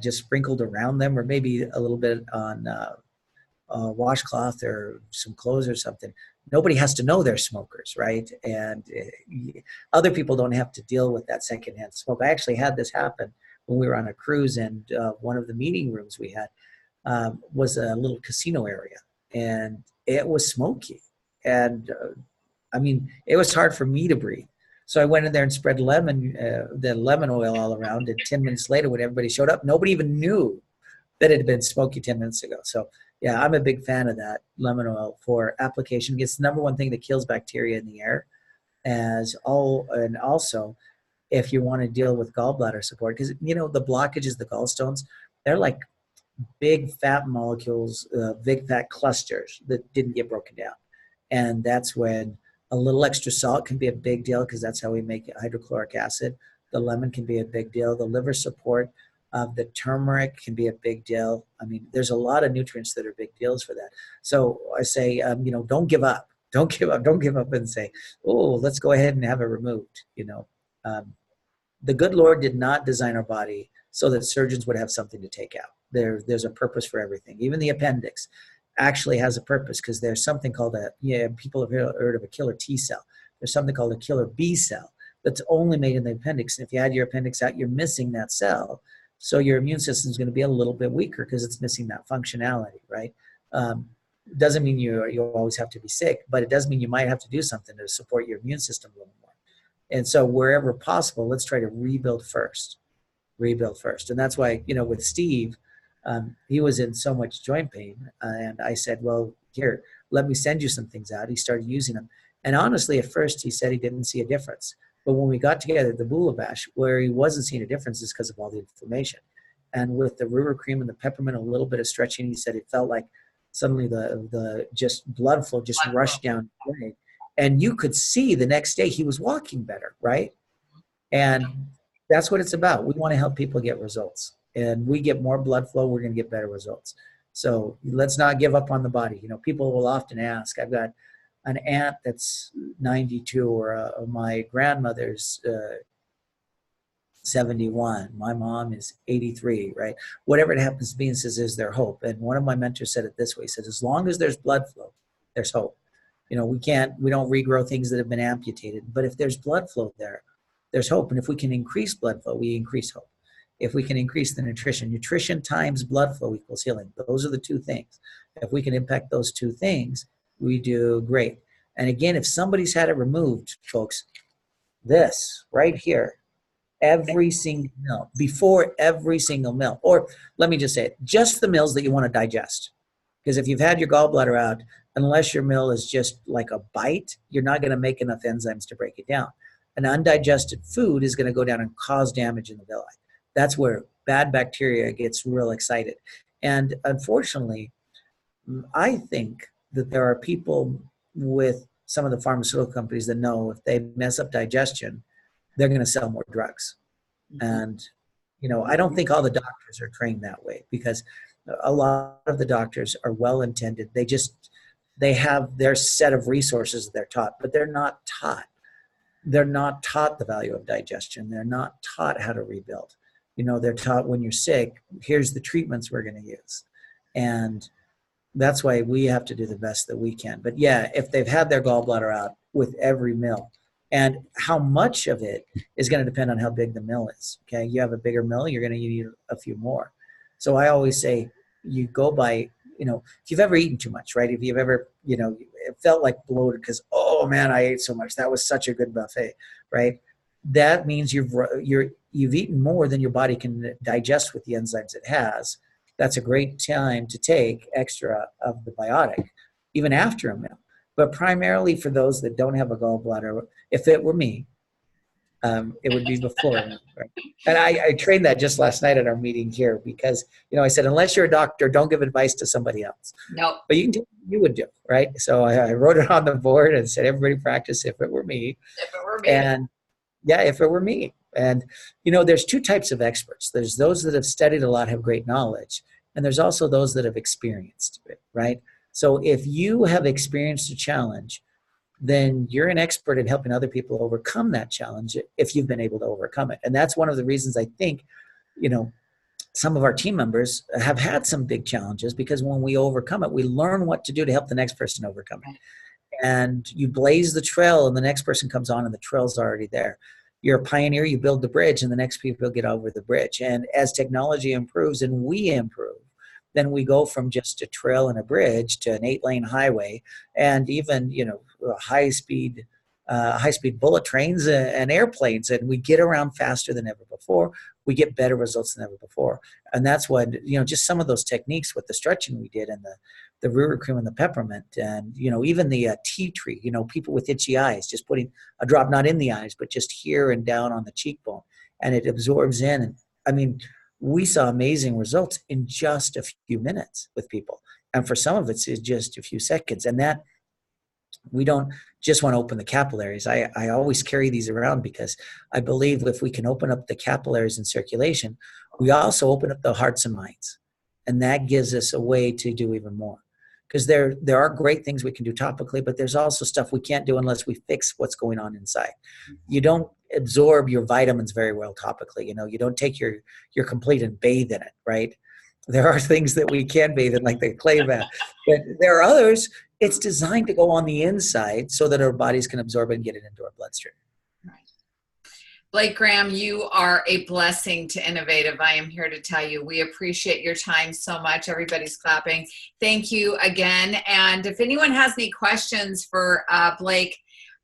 just sprinkled around them, or maybe a little bit on a washcloth or some clothes or something, nobody has to know they're smokers, right? And other people don't have to deal with that secondhand smoke. I actually had this happen when we were on a cruise, and one of the meeting rooms we had was a little casino area, and it was smoky. And it was hard for me to breathe. So I went in there and spread the lemon oil all around. And 10 minutes later, when everybody showed up, nobody even knew that it had been smoky 10 minutes ago. So yeah, I'm a big fan of that lemon oil for application. It's the number one thing that kills bacteria in the air. And also, if you want to deal with gallbladder support, because the blockages, the gallstones, they're like big fat molecules, big fat clusters that didn't get broken down. And that's when a little extra salt can be a big deal, because that's how we make hydrochloric acid. The lemon can be a big deal. The liver support of the turmeric can be a big deal. There's a lot of nutrients that are big deals for that. So I say, don't give up. Don't give up. Don't give up and say, oh, let's go ahead and have it removed. The good Lord did not design our body so that surgeons would have something to take out. There's a purpose for everything. Even the appendix actually has a purpose, because there's something called people have heard of a killer T cell. There's something called a killer B cell that's only made in the appendix. And if you had your appendix out, you're missing that cell. So your immune system is going to be a little bit weaker because it's missing that functionality, right? Doesn't mean you always have to be sick, but it does mean you might have to do something to support your immune system a little more. And so wherever possible, let's try to rebuild first. And that's why, with Steve, he was in so much joint pain. And I said, well, here, let me send you some things out. He started using them. And honestly, at first, he said he didn't see a difference. But when we got together, the Bula Bash, where he wasn't seeing a difference is because of all the inflammation. And with the river cream and the peppermint, a little bit of stretching, he said it felt like suddenly the just blood flow just rushed down. And you could see the next day he was walking better, right? And that's what it's about. We want to help people get results. And we get more blood flow, we're going to get better results. So let's not give up on the body. People will often ask, I've got an aunt that's 92, or my grandmother's 71. My mom is 83, right? Whatever it happens to be, and says, is there hope? And one of my mentors said it this way. He said, as long as there's blood flow, there's hope. We don't regrow things that have been amputated, but if there's blood flow there, there's hope. And if we can increase blood flow, we increase hope. If we can increase the nutrition times blood flow equals healing. Those are the two things. If we can impact those two things, we do great. And again, if somebody's had it removed, folks, this right here, every single meal, before every single meal, or let me just say it, just the meals that you want to digest. Because if you've had your gallbladder out, unless your meal is just like a bite, you're not going to make enough enzymes to break it down. An undigested food is going to go down and cause damage in the villi. That's where bad bacteria gets real excited. And unfortunately, I think that there are people with some of the pharmaceutical companies that know if they mess up digestion, they're going to sell more drugs. And I don't think all the doctors are trained that way, because a lot of the doctors are well intended. They have their set of resources they're taught, but they're not taught. They're not taught the value of digestion. They're not taught how to rebuild. They're taught, when you're sick, here's the treatments we're going to use. And that's why we have to do the best that we can. But yeah, if they've had their gallbladder out with every meal, and how much of it is going to depend on how big the meal is. Okay, you have a bigger meal, you're going to need a few more. So I always say, you go by, if you've ever eaten too much, right? If you've ever, it felt like bloated because, oh man, I ate so much. That was such a good buffet, right? That means you've eaten more than your body can digest with the enzymes it has. That's a great time to take extra of the biotic, even after a meal. But primarily for those that don't have a gallbladder, if it were me, it would be before. Right? And I trained that just last night at our meeting here, because, I said, unless you're a doctor, don't give advice to somebody else. Nope. But you can do what you would do, right? So I wrote it on the board and said, everybody practice if it were me. If it were me. And yeah, if it were me. And, there's two types of experts. There's those that have studied a lot, have great knowledge. And there's also those that have experienced it, right? So if you have experienced a challenge, then you're an expert in helping other people overcome that challenge if you've been able to overcome it. And that's one of the reasons I think, some of our team members have had some big challenges, because when we overcome it, we learn what to do to help the next person overcome it. And you blaze the trail, and the next person comes on and the trail's already there. You're a pioneer, you build the bridge, and the next people get over the bridge. And as technology improves and we improve, then we go from just a trail and a bridge to an 8-lane highway, and even, high-speed bullet trains and airplanes, and we get around faster than ever before. We get better results than ever before. And that's what, just some of those techniques with the stretching we did, and the Ruru cream and the peppermint, and, even the tea tree, people with itchy eyes, just putting a drop, not in the eyes, but just here and down on the cheekbone, and it absorbs in. And I mean, we saw amazing results in just a few minutes with people. And for some of it's just a few seconds. And that, we don't just want to open the capillaries. I always carry these around, because I believe if we can open up the capillaries and circulation, we also open up the hearts and minds. And that gives us a way to do even more. Because there are great things we can do topically, but there's also stuff we can't do unless we fix what's going on inside. You don't absorb your vitamins very well topically. You don't take your complete and bathe in it, right? There are things that we can bathe in, like the clay bath. But there are others, it's designed to go on the inside so that our bodies can absorb it and get it into our bloodstream. Blake Graham, you are a blessing to Innovative. I am here to tell you, we appreciate your time so much. Everybody's clapping. Thank you again. And if anyone has any questions for Blake,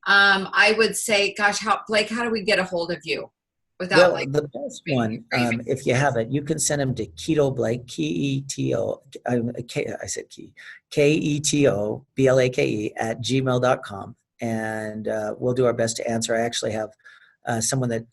I would say, gosh, Blake, how do we get a hold of you? Without the best one, if you have it, you can send them to Keto Blake, Keto, Keto Blake at gmail.com. And we'll do our best to answer. I actually have someone that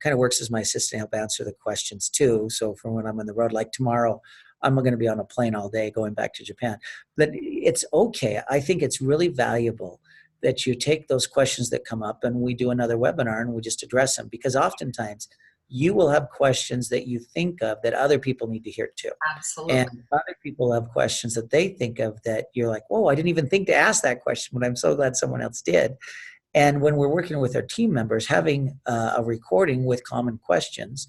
kind of works as my assistant to help answer the questions too. So for when I'm on the road, like tomorrow, I'm going to be on a plane all day going back to Japan. But it's okay. I think it's really valuable that you take those questions that come up and we do another webinar and we just address them, because oftentimes you will have questions that you think of that other people need to hear too. Absolutely. And other people have questions that they think of that you're like, whoa, I didn't even think to ask that question, but I'm so glad someone else did. And when we're working with our team members, having a recording with common questions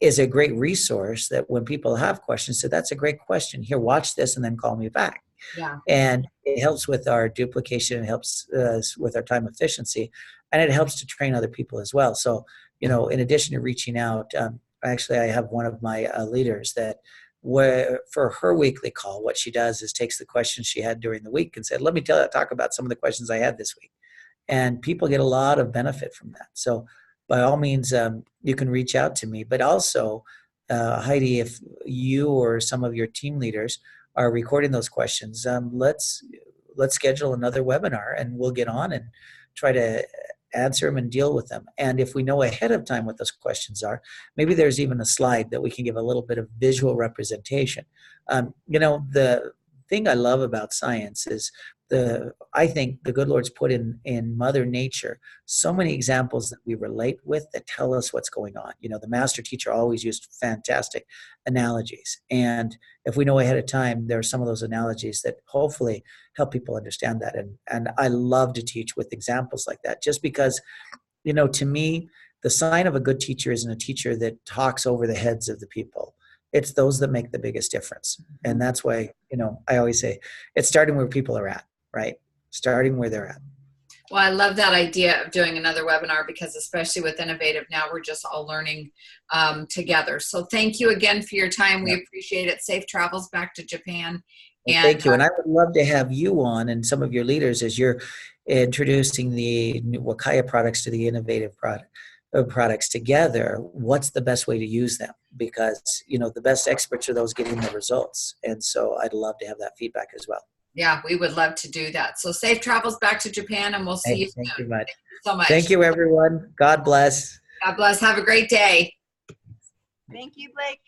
is a great resource that when people have questions, so that's a great question. Here, watch this and then call me back. Yeah. And it helps with our duplication, it helps with our time efficiency, and it helps to train other people as well. So, in addition to reaching out, actually I have one of my leaders that for her weekly call, what she does is takes the questions she had during the week and said, let me talk about some of the questions I had this week. And people get a lot of benefit from that. So by all means, you can reach out to me, but also Heidi, if you or some of your team leaders are recording those questions, let's schedule another webinar and we'll get on and try to answer them and deal with them. And if we know ahead of time what those questions are, maybe there's even a slide that we can give a little bit of visual representation. The thing I love about science is I think the good Lord's put in Mother Nature so many examples that we relate with that tell us what's going on. The master teacher always used fantastic analogies. And if we know ahead of time, there are some of those analogies that hopefully help people understand that. And I love to teach with examples like that, just because, to me, the sign of a good teacher isn't a teacher that talks over the heads of the people. It's those that make the biggest difference. And that's why, I always say it's starting where people are at, right? Starting where they're at. Well, I love that idea of doing another webinar, because especially with Innovative now, we're just all learning together. So thank you again for your time. We appreciate it. Safe travels back to Japan. Well, thank you. And I would love to have you on and some of your leaders as you're introducing the Wakaya products to the Innovative products together. What's the best way to use them? Because, the best experts are those getting the results. And so I'd love to have that feedback as well. Yeah, we would love to do that. So safe travels back to Japan, and we'll see you soon. Thank you much. Thank you so much. Thank you, everyone. God bless. God bless. Have a great day. Thank you, Blake.